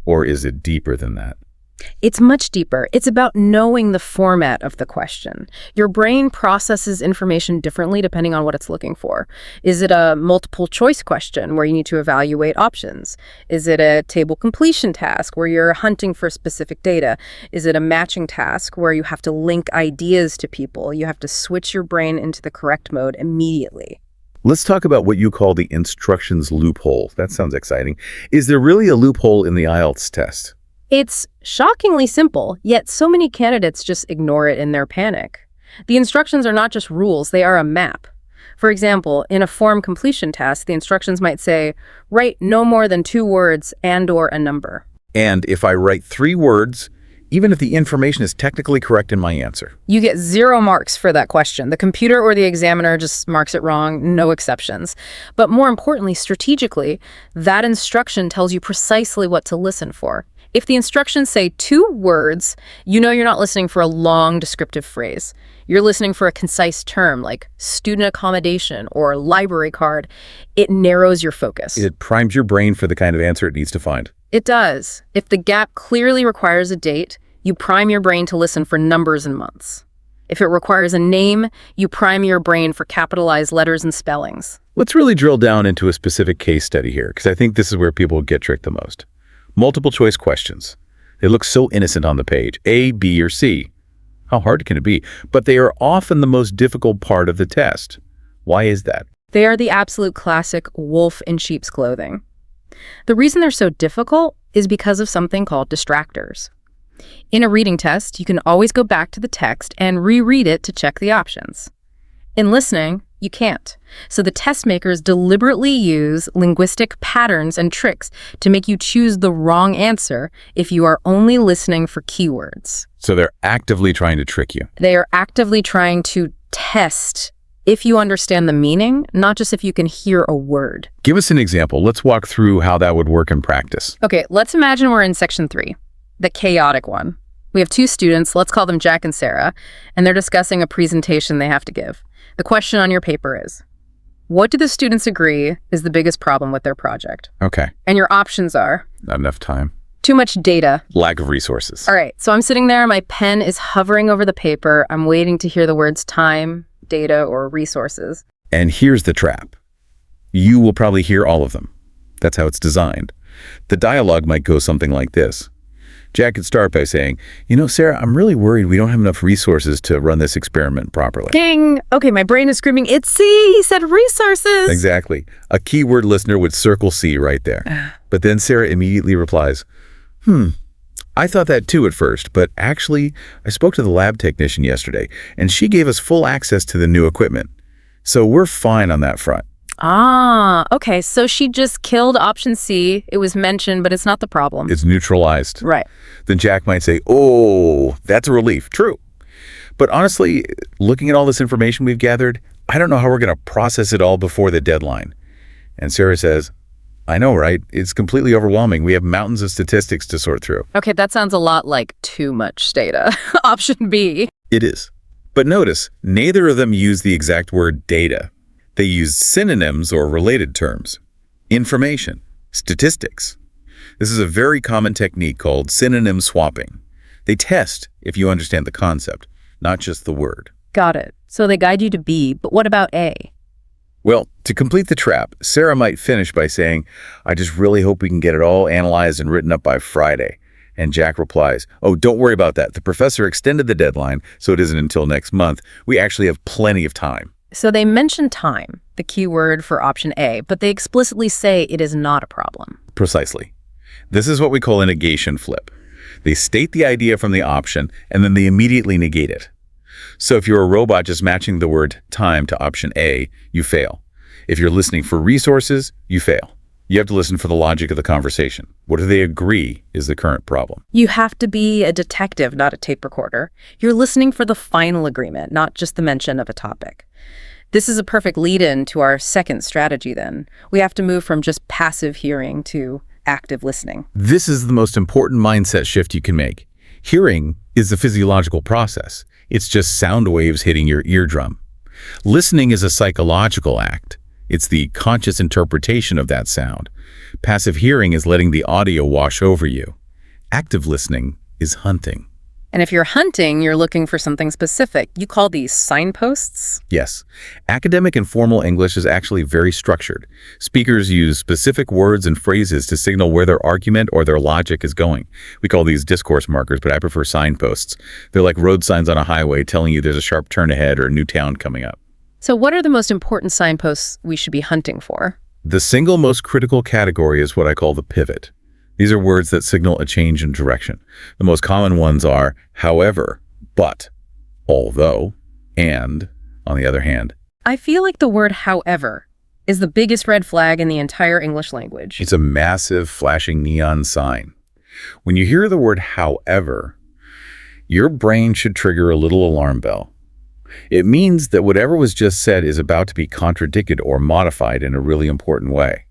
Or is it deeper than that? It's much deeper. It's about knowing the format of the question. Your brain processes information differently depending on what it's looking for. Is it a multiple choice question where you need to evaluate options? Is it a table completion task where you're hunting for specific data? Is it a matching task where you have to link ideas to people? You have to switch your brain into the correct mode immediately. Let's talk about what you call the instructions loophole. That sounds exciting. Is there really a loophole in the IELTS test? It's shockingly simple, yet so many candidates just ignore it in their panic. The instructions are not just rules, they are a map. For example, in a form completion task, the instructions might say, write no more than 2 words and/or a number. And if I write 3 words, even if the information is technically correct in my answer, You get 0 marks for that question. The computer or the examiner just marks it wrong, no exceptions. But more importantly, strategically, that instruction tells you precisely what to listen for. If the instructions say 2 words, you know you're not listening for a long descriptive phrase. You're listening for a concise term like student accommodation or library card. It narrows your focus. it primes your brain for the kind of answer it needs to find. It does. If the gap clearly requires a date, you prime your brain to listen for numbers and months. If it requires a name, you prime your brain for capitalized letters and spellings. Let's really drill down into a specific case study here, because I think this is where people get tricked the most. Multiple choice questions. They look so innocent on the page, A, B, or C. How hard can it be? But they are often the most difficult part of the test. Why is that? They are the absolute classic wolf in sheep's clothing. The reason they're so difficult is because of something called distractors. In a reading test, you can always go back to the text and reread it to check the options. In listening, you can't. So the test makers deliberately use linguistic patterns and tricks to make you choose the wrong answer if you are only listening for keywords. So they're actively trying to trick you. They are actively trying to test if you understand the meaning, not just if you can hear a word. Give us an example. Let's walk through how that would work in practice. Okay, let's imagine we're in section 3, the chaotic one. We have 2 students, let's call them Jack and Sarah, and they're discussing a presentation they have to give. The question on your paper is, what do the students agree is the biggest problem with their project? Okay. And your options are, Not enough time. too much data. Lack of resources. All right, so I'm sitting there, my pen is hovering over the paper. I'm waiting to hear the words time, data, or resources. And here's the trap. You will probably hear all of them. That's how it's designed. The dialogue might go something like this. Jack could start by saying, Sarah, I'm really worried we don't have enough resources to run this experiment properly. Ding! Okay, my brain is screaming, it's C! He said resources! Exactly. A keyword listener would circle C right there. But then Sarah immediately replies, I thought that too at first, but actually, I spoke to the lab technician yesterday, and she gave us full access to the new equipment. So we're fine on that front. Ah, okay, so she just killed option C. It was mentioned, but it's not the problem. It's neutralized. Right. Then Jack might say, oh, that's a relief. True. But honestly, looking at all this information we've gathered, I don't know how we're going to process it all before the deadline. And Sarah says, I know, right? It's completely overwhelming. We have mountains of statistics to sort through. Okay, that sounds a lot like too much data. Option B. It is. But notice, neither of them use the exact word data. They use synonyms or related terms. Information, statistics. This is a very common technique called synonym swapping. They test if you understand the concept, not just the word. Got it. So they guide you to B, but what about A? Well, to complete the trap, Sarah might finish by saying, I just really hope we can get it all analyzed and written up by Friday. And Jack replies, oh, don't worry about that. The professor extended the deadline, so it isn't until next month. We actually have plenty of time. So they mention time, the key word for option A, but they explicitly say it is not a problem. Precisely. This is what we call a negation flip. They state the idea from the option, and then they immediately negate it. So if you're a robot just matching the word time to option A, you fail. If you're listening for resources, you fail. You have to listen for the logic of the conversation. What do they agree is the current problem? You have to be a detective, not a tape recorder. You're listening for the final agreement, not just the mention of a topic. This is a perfect lead-in to our second strategy then. We have to move from just passive hearing to active listening. This is the most important mindset shift you can make. Hearing is the physiological process. It's just sound waves hitting your eardrum. Listening is a psychological act. It's the conscious interpretation of that sound. Passive hearing is letting the audio wash over you. Active listening is hunting. And if you're hunting, you're looking for something specific. You call these signposts? Yes. Academic and formal English is actually very structured. Speakers use specific words and phrases to signal where their argument or their logic is going. We call these discourse markers, but I prefer signposts. They're like road signs on a highway telling you there's a sharp turn ahead or a new town coming up. So what are the most important signposts we should be hunting for? The single most critical category is what I call the pivot. These are words that signal a change in direction. The most common ones are however, but, although, and, on the other hand. I feel like the word however is the biggest red flag in the entire English language. It's a massive flashing neon sign. When you hear the word however, your brain should trigger a little alarm bell. It means that whatever was just said is about to be contradicted or modified in a really important way.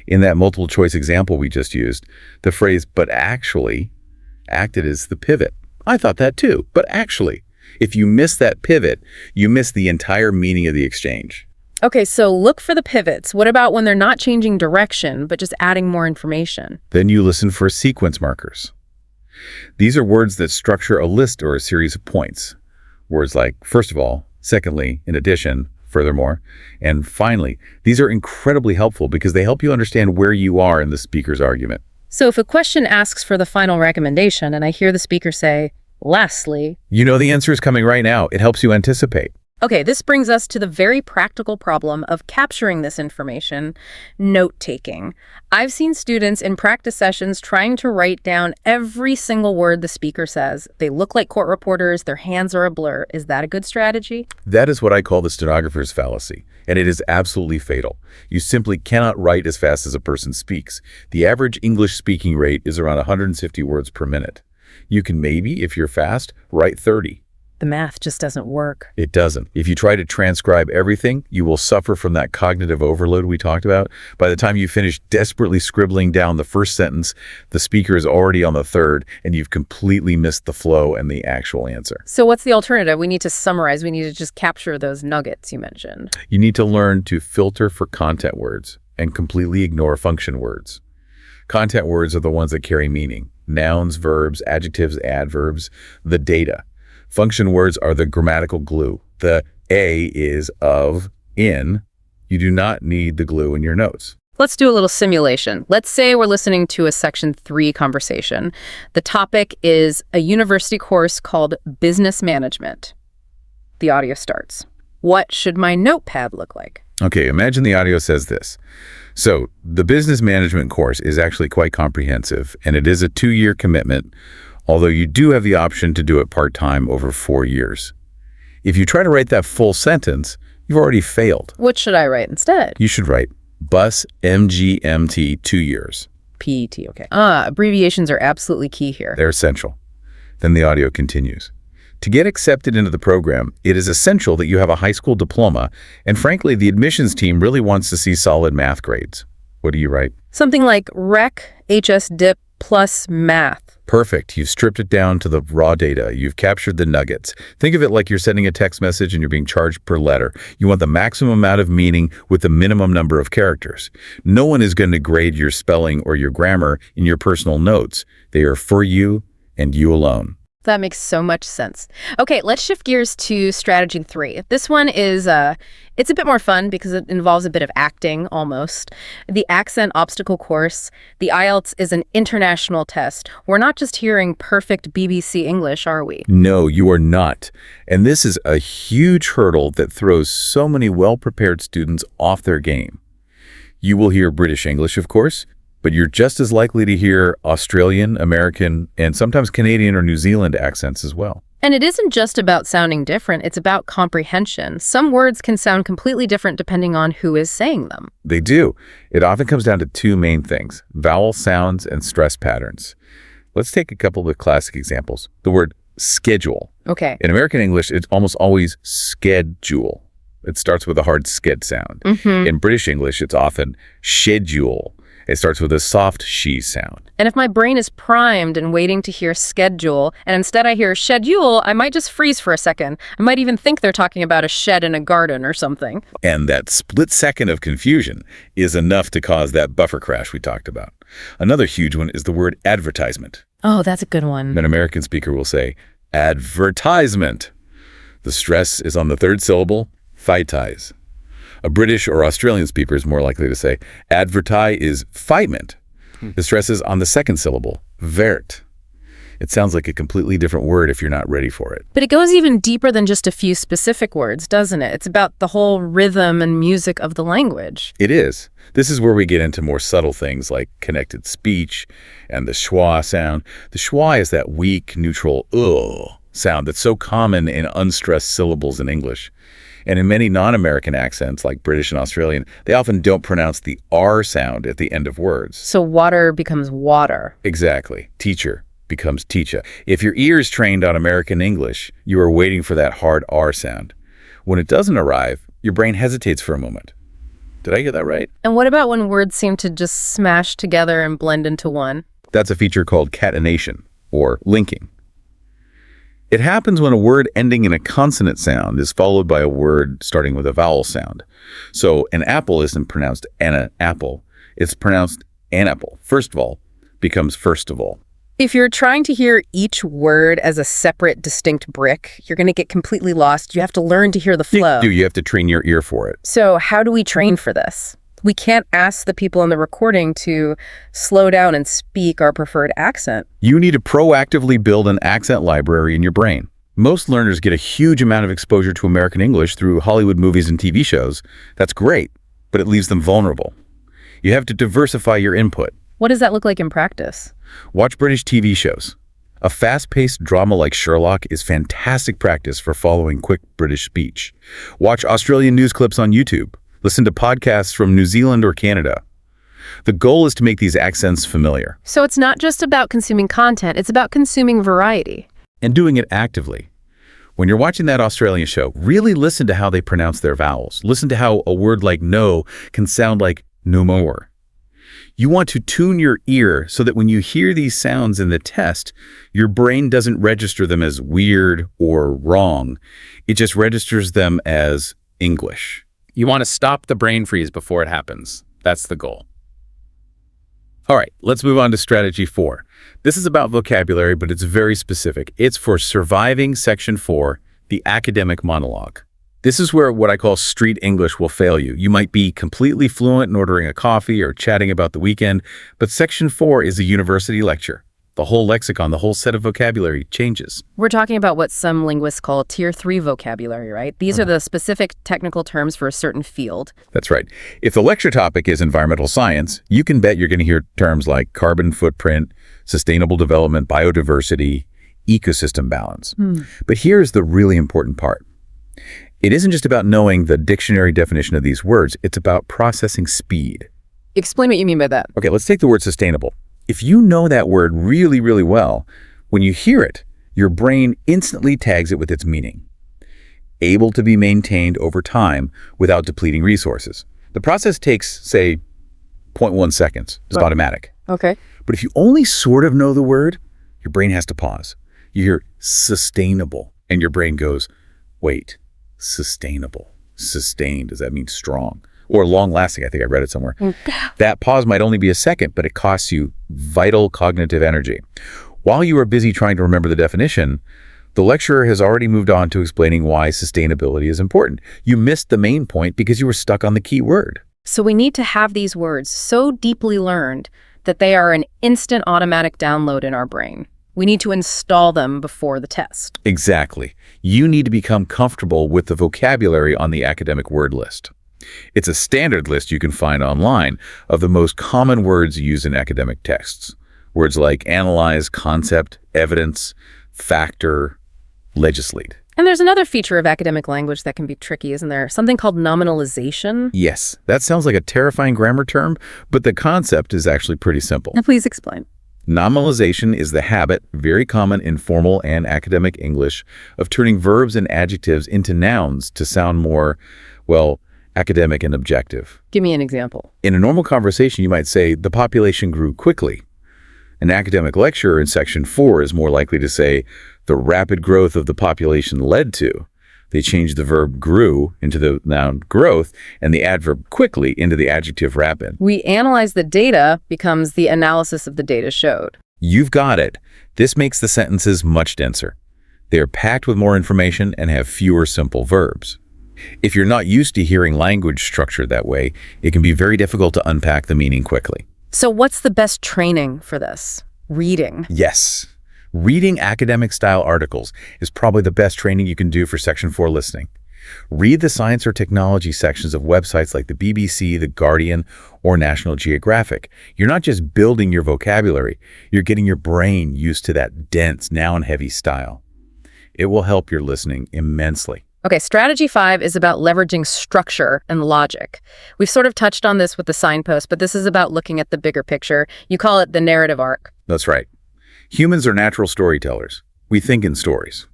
In that multiple choice example we just used, the phrase "but actually" acted as the pivot. I thought that too, but actually. If you miss that pivot, you miss the entire meaning of the exchange. Okay, so look for the pivots. What about when they're not changing direction, but just adding more information? Then you listen for sequence markers. These are words that structure a list or a series of points. Words like first of all, secondly, in addition, furthermore, and finally. These are incredibly helpful because they help you understand where you are in the speaker's argument. So if a question asks for the final recommendation and I hear the speaker say, lastly, you know the answer is coming right now. It helps you anticipate. Okay, this brings us to the very practical problem of capturing this information, note-taking. I've seen students in practice sessions trying to write down every single word the speaker says. They look like court reporters, their hands are a blur. Is that a good strategy? That is what I call the stenographer's fallacy, and it is absolutely fatal. You simply cannot write as fast as a person speaks. The average English speaking rate is around 150 words per minute. You can maybe, if you're fast, write 30. The math just doesn't work. It doesn't. If you try to transcribe everything, you will suffer from that cognitive overload we talked about. By the time you finish desperately scribbling down the first sentence, the speaker is already on the third, and you've completely missed the flow and the actual answer. So what's the alternative? We need to summarize. We need to just capture those nuggets you mentioned. You need to learn to filter for content words and completely ignore function words. Content words are the ones that carry meaning. Nouns, verbs, adjectives, adverbs, the data. Function words are the grammatical glue. The A is of, in. You do not need the glue in your notes. Let's do a little simulation. Let's say we're listening to a Section 3 conversation. The topic is a university course called Business Management. The audio starts. What should my notepad look like? Okay, imagine the audio says this. So, the business management course is actually quite comprehensive, and it is a 2-year commitment, although you do have the option to do it part-time over 4 years. If you try to write that full sentence, you've already failed. What should I write instead? You should write bus MGMT 2 years. PET, okay. Abbreviations are absolutely key here. They're essential. Then the audio continues. To get accepted into the program, it is essential that you have a high school diploma, and frankly, the admissions team really wants to see solid math grades. What do you write? Something like Rec, HS Dip plus math. Perfect. You've stripped it down to the raw data. You've captured the nuggets. Think of it like you're sending a text message and you're being charged per letter. You want the maximum amount of meaning with the minimum number of characters. No one is going to grade your spelling or your grammar in your personal notes. They are for you and you alone. That makes so much sense. Okay, let's shift gears to strategy 3. This one is, it's a bit more fun because it involves a bit of acting almost. The accent obstacle course, the IELTS is an international test. We're not just hearing perfect BBC English, are we? No, you are not. And this is a huge hurdle that throws so many well-prepared students off their game. You will hear British English, of course, but you're just as likely to hear Australian, American, and sometimes Canadian or New Zealand accents as well. And it isn't just about sounding different, it's about comprehension. Some words can sound completely different depending on who is saying them. They do. It often comes down to 2 main things, vowel sounds and stress patterns. Let's take a couple of classic examples. The word schedule. Okay. In American English, it's almost always schedule. It starts with a hard sked sound. In British English, it's often schedule. It starts with a soft she sound. And if my brain is primed and waiting to hear schedule, and instead I hear schedule, I might just freeze for a second. I might even think they're talking about a shed in a garden or something. And that split second of confusion is enough to cause that buffer crash we talked about. Another huge one is the word advertisement. Oh, that's a good one. An American speaker will say, advertisement. The stress is on the third syllable, fightize. A British or Australian speaker is more likely to say, advertise is fightment. The stress is on the second syllable, vert. It sounds like a completely different word if you're not ready for it. But it goes even deeper than just a few specific words, doesn't it? It's about the whole rhythm and music of the language. It is. This is where we get into more subtle things like connected speech and the schwa sound. The schwa is that weak, neutral sound that's so common in unstressed syllables in English. And in many non-American accents, like British and Australian, they often don't pronounce the R sound at the end of words. So water becomes water. Exactly. Teacher becomes teacher. If your ear is trained on American English, you are waiting for that hard R sound. When it doesn't arrive, your brain hesitates for a moment. Did I get that right? And what about when words seem to just smash together and blend into one? That's a feature called catenation, or linking. It happens when a word ending in a consonant sound is followed by a word starting with a vowel sound. So an apple isn't pronounced an apple, it's pronounced an apple. First of all becomes first of all. If you're trying to hear each word as a separate, distinct brick, you're going to get completely lost. You have to learn to hear the flow. You have to train your ear for it. So how do we train for this? We can't ask the people in the recording to slow down and speak our preferred accent. You need to proactively build an accent library in your brain. Most learners get a huge amount of exposure to American English through Hollywood movies and TV shows. That's great, but it leaves them vulnerable. You have to diversify your input. What does that look like in practice? Watch British TV shows. A fast-paced drama like Sherlock is fantastic practice for following quick British speech. Watch Australian news clips on YouTube. Listen to podcasts from New Zealand or Canada. The goal is to make these accents familiar. So it's not just about consuming content, it's about consuming variety. And doing it actively. When you're watching that Australian show, really listen to how they pronounce their vowels. Listen to how a word like no can sound like no more. You want to tune your ear so that when you hear these sounds in the test, your brain doesn't register them as weird or wrong. It just registers them as English. You want to stop the brain freeze before it happens. That's the goal. All right, let's move on to strategy 4. This is about vocabulary, but it's very specific. It's for surviving section 4, the academic monologue. This is where what I call street English will fail you. You might be completely fluent in ordering a coffee or chatting about the weekend, but section 4 is a university lecture. The whole lexicon, the whole set of vocabulary changes. We're talking about what some linguists call Tier 3 vocabulary, right? These are the specific technical terms for a certain field. That's right. If the lecture topic is environmental science, you can bet you're going to hear terms like carbon footprint, sustainable development, biodiversity, ecosystem balance. But here's the really important part. It isn't just about knowing the dictionary definition of these words, it's about processing speed. Explain what you mean by that. Okay, let's take the word sustainable. If you know that word really, really well, when you hear it, your brain instantly tags it with its meaning. Able to be maintained over time without depleting resources. The process takes, say, 0.1 seconds. It's automatic. Okay. But if you only sort of know the word, your brain has to pause. You hear sustainable, and your brain goes, wait, sustainable. Sustained, does that mean strong? Or long-lasting, I think I read it somewhere. That pause might only be a second, but it costs you vital cognitive energy. While you are busy trying to remember the definition, the lecturer has already moved on to explaining why sustainability is important. You missed the main point because you were stuck on the key word. So we need to have these words so deeply learned that they are an instant automatic download in our brain. We need to install them before the test. Exactly. You need to become comfortable with the vocabulary on the academic word list. It's a standard list you can find online of the most common words used in academic texts. Words like analyze, concept, evidence, factor, legislate. And there's another feature of academic language that can be tricky, isn't there? Something called nominalization. Yes, that sounds like a terrifying grammar term, but the concept is actually pretty simple. Now, please explain. Nominalization is the habit, very common in formal and academic English, of turning verbs and adjectives into nouns to sound more, well, academic and objective. Give me an example. In a normal conversation, you might say, the population grew quickly. An academic lecturer in section 4 is more likely to say, the rapid growth of the population led to. They changed the verb grew into the noun growth and the adverb quickly into the adjective rapid. We analyze the data becomes the analysis of the data showed. You've got it. This makes the sentences much denser. They are packed with more information and have fewer simple verbs. If you're not used to hearing language structured that way, it can be very difficult to unpack the meaning quickly. So what's the best training for this? Reading. Yes. Reading academic-style articles is probably the best training you can do for Section 4 listening. Read the science or technology sections of websites like the BBC, The Guardian, or National Geographic. You're not just building your vocabulary, you're getting your brain used to that dense, noun-heavy style. It will help your listening immensely. Okay, strategy 5 is about leveraging structure and logic. We've sort of touched on this with the signpost, but this is about looking at the bigger picture. You call it the narrative arc. That's right. Humans are natural storytellers. We think in stories.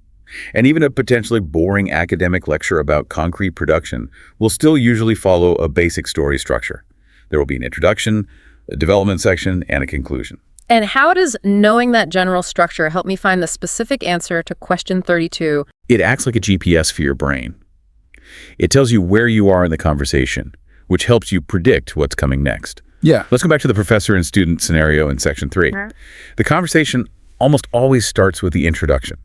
And even a potentially boring academic lecture about concrete production will still usually follow a basic story structure. There will be an introduction, a development section, and a conclusion. And how does knowing that general structure help me find the specific answer to question 32? It acts like a GPS for your brain. It tells you where you are in the conversation, which helps you predict what's coming next. Yeah. Let's go back to the professor and student scenario in Section 3. The conversation almost always starts with the introduction.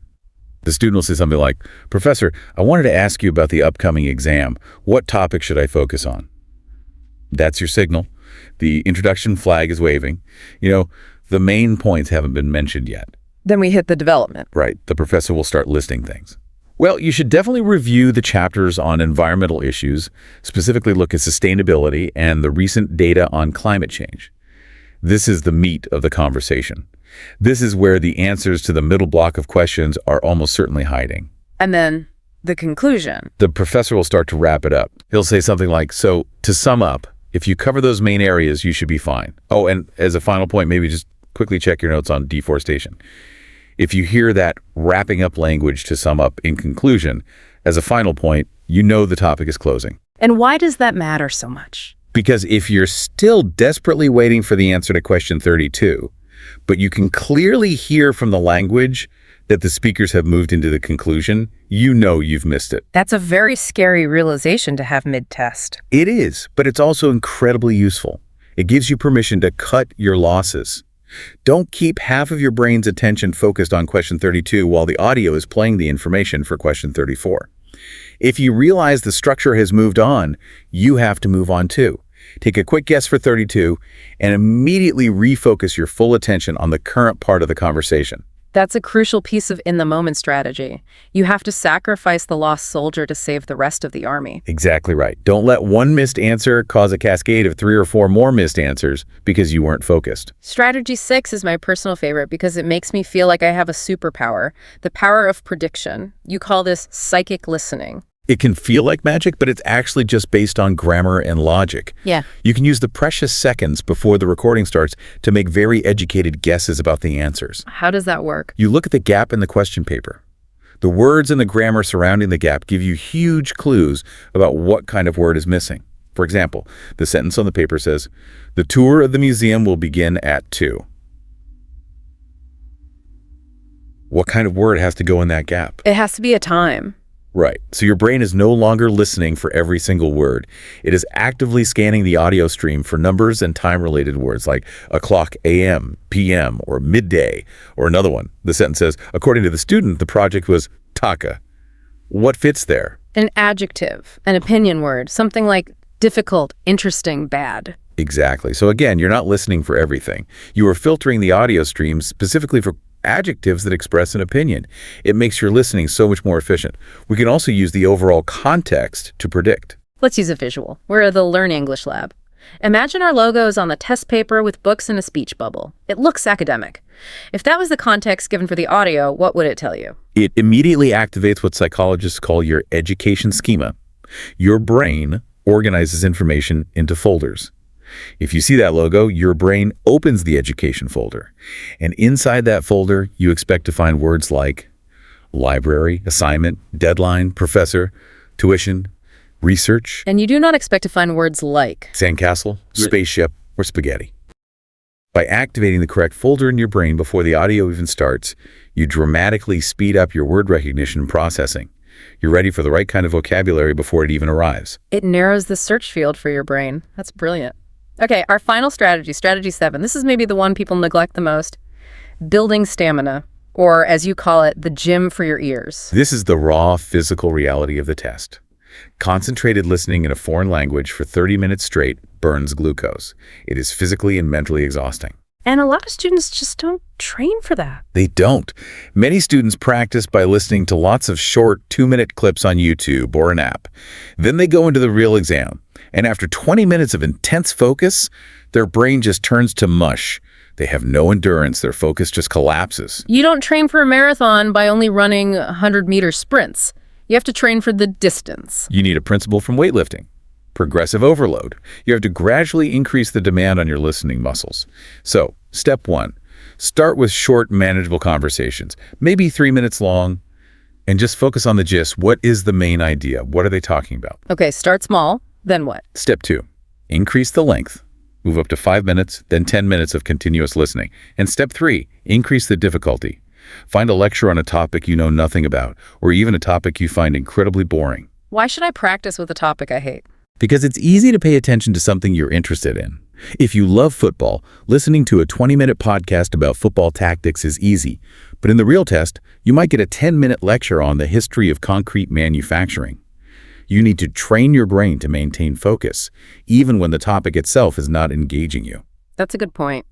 The student will say something like, "Professor, I wanted to ask you about the upcoming exam. What topic should I focus on?" That's your signal. The introduction flag is waving. The main points haven't been mentioned yet. Then we hit the development. Right. The professor will start listing things. Well, you should definitely review the chapters on environmental issues, specifically look at sustainability and the recent data on climate change. This is the meat of the conversation. This is where the answers to the middle block of questions are almost certainly hiding. And then the conclusion. The professor will start to wrap it up. He'll say something like, "So, to sum up, if you cover those main areas, you should be fine." Oh, and as a final point, maybe just quickly check your notes on deforestation. If you hear that wrapping up language to sum up in conclusion, as a final point, you know the topic is closing. And why does that matter so much? Because if you're still desperately waiting for the answer to question 32, but you can clearly hear from the language that the speakers have moved into the conclusion, you know you've missed it. That's a very scary realization to have mid-test. It is, but it's also incredibly useful. It gives you permission to cut your losses. Don't keep half of your brain's attention focused on question 32 while the audio is playing the information for question 34. If you realize the structure has moved on, you have to move on too. Take a quick guess for 32 and immediately refocus your full attention on the current part of the conversation. That's a crucial piece of in-the-moment strategy. You have to sacrifice the lost soldier to save the rest of the army. Exactly right. Don't let one missed answer cause a cascade of 3 or 4 more missed answers because you weren't focused. Strategy 6 is my personal favorite because it makes me feel like I have a superpower, the power of prediction. You call this psychic listening. It can feel like magic, but it's actually just based on grammar and logic. Yeah. You can use the precious seconds before the recording starts to make very educated guesses about the answers. How does that work? You look at the gap in the question paper. The words and the grammar surrounding the gap give you huge clues about what kind of word is missing. For example, the sentence on the paper says, "The tour of the museum will begin at 2." What kind of word has to go in that gap? It has to be a time. Right. So your brain is no longer listening for every single word. It is actively scanning the audio stream for numbers and time-related words like o'clock, a.m., p.m., or midday, or another one. The sentence says, according to the student, the project was taka. What fits there? An adjective, an opinion word, something like difficult, interesting, bad. Exactly. So again, you're not listening for everything. You are filtering the audio stream specifically for adjectives that express an opinion. It makes your listening so much more efficient. We can also use the overall context to predict. Let's use a visual. We're at the Learn English Lab. Imagine our logo is on the test paper with books and a speech bubble. It looks academic. If that was the context given for the audio, what would it tell you? It immediately activates what psychologists call your education schema. Your brain organizes information into folders. If you see that logo, your brain opens the education folder. And inside that folder, you expect to find words like library, assignment, deadline, professor, tuition, research. And you do not expect to find words like sandcastle, spaceship, or spaghetti. By activating the correct folder in your brain before the audio even starts, you dramatically speed up your word recognition and processing. You're ready for the right kind of vocabulary before it even arrives. It narrows the search field for your brain. That's brilliant. Okay, our final strategy, strategy 7. This is maybe the one people neglect the most. building stamina, or as you call it, the gym for your ears. This is the raw physical reality of the test. Concentrated listening in a foreign language for 30 minutes straight burns glucose. It is physically and mentally exhausting. And a lot of students just don't train for that. They don't. Many students practice by listening to lots of short 2-minute clips on YouTube or an app. Then they go into the real exam. And after 20 minutes of intense focus, their brain just turns to mush. They have no endurance. Their focus just collapses. You don't train for a marathon by only running 100-meter sprints. You have to train for the distance. You need a principle from weightlifting. Progressive overload. You have to gradually increase the demand on your listening muscles. So, step 1, start with short, manageable conversations, maybe 3 minutes long, and just focus on the gist. What is the main idea? What are they talking about? Okay, start small, then what? Step 2, increase the length. Move up to 5 minutes, then 10 minutes of continuous listening. And step 3, increase the difficulty. Find a lecture on a topic you know nothing about, or even a topic you find incredibly boring. Why should I practice with a topic I hate? Because it's easy to pay attention to something you're interested in. If you love football, listening to a 20-minute podcast about football tactics is easy. But in the real test, you might get a 10-minute lecture on the history of concrete manufacturing. You need to train your brain to maintain focus, even when the topic itself is not engaging you. That's a good point.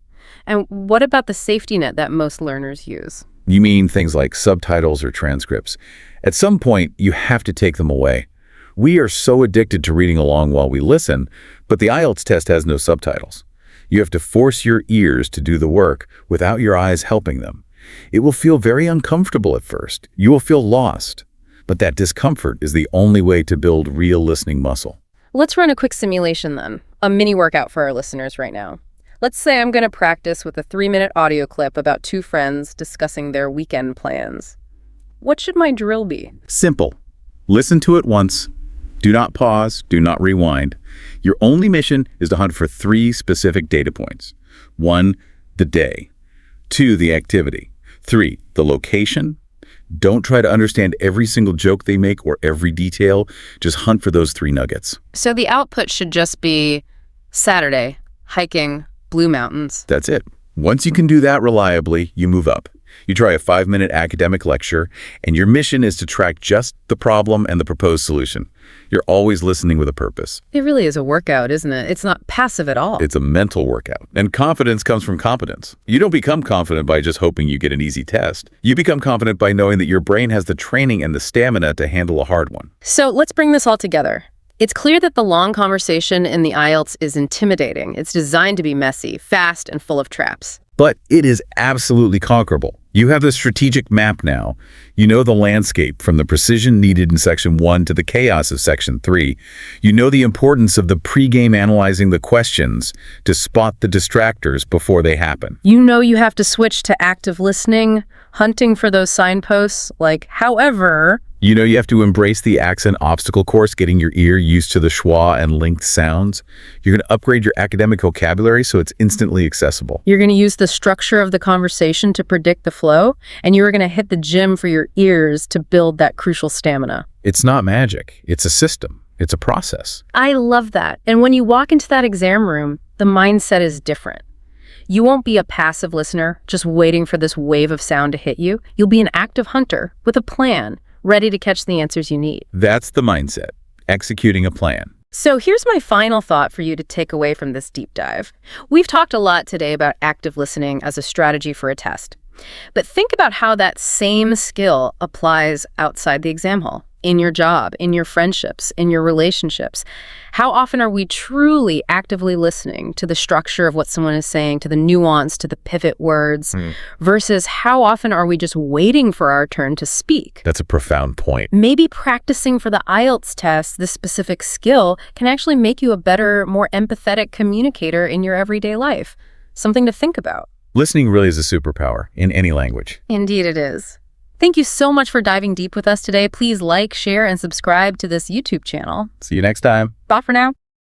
And what about the safety net that most learners use? You mean things like subtitles or transcripts. At some point, you have to take them away. We are so addicted to reading along while we listen, but the IELTS test has no subtitles. You have to force your ears to do the work without your eyes helping them. It will feel very uncomfortable at first. You will feel lost. But that discomfort is the only way to build real listening muscle. Let's run a quick simulation then, a mini workout for our listeners right now. Let's say I'm going to practice with a 3-minute audio clip about 2 friends discussing their weekend plans. What should my drill be? Simple. Listen to it once. Do not pause. Do not rewind. Your only mission is to hunt for 3 specific data points. 1, the day. 2, the activity. 3, the location. Don't try to understand every single joke they make or every detail. Just hunt for those 3 nuggets. So the output should just be Saturday, hiking, Blue Mountains. That's it. Once you can do that reliably, you move up. You try a 5-minute academic lecture, and your mission is to track just the problem and the proposed solution. You're always listening with a purpose. It really is a workout, isn't it? It's not passive at all. It's a mental workout. And confidence comes from competence. You don't become confident by just hoping you get an easy test. You become confident by knowing that your brain has the training and the stamina to handle a hard one. So let's bring this all together. It's clear that the long conversation in the IELTS is intimidating. It's designed to be messy, fast, and full of traps. But it is absolutely conquerable. You have the strategic map now. You know the landscape from the precision needed in Section 1 to the chaos of Section 3. You know the importance of the pregame analyzing the questions to spot the distractors before they happen. You know you have to switch to active listening, hunting for those signposts, like however. You know you have to embrace the accent obstacle course, getting your ear used to the schwa and linked sounds. You're going to upgrade your academic vocabulary so it's instantly accessible. You're going to use the structure of the conversation to predict the flow, and you're going to hit the gym for your ears to build that crucial stamina. It's not magic. It's a system. It's a process. I love that. And when you walk into that exam room, the mindset is different. You won't be a passive listener, just waiting for this wave of sound to hit you. You'll be an active hunter with a plan, ready to catch the answers you need. That's the mindset, executing a plan. So here's my final thought for you to take away from this deep dive. We've talked a lot today about active listening as a strategy for a test. But think about how that same skill applies outside the exam hall, in your job, in your friendships, in your relationships. How often are we truly actively listening to the structure of what someone is saying, to the nuance, to the pivot words, versus how often are we just waiting for our turn to speak? That's a profound point. Maybe practicing for the IELTS test, this specific skill, can actually make you a better, more empathetic communicator in your everyday life. Something to think about. Listening really is a superpower in any language. Indeed it is. Thank you so much for diving deep with us today. Please like, share, and subscribe to this YouTube channel. See you next time. Bye for now.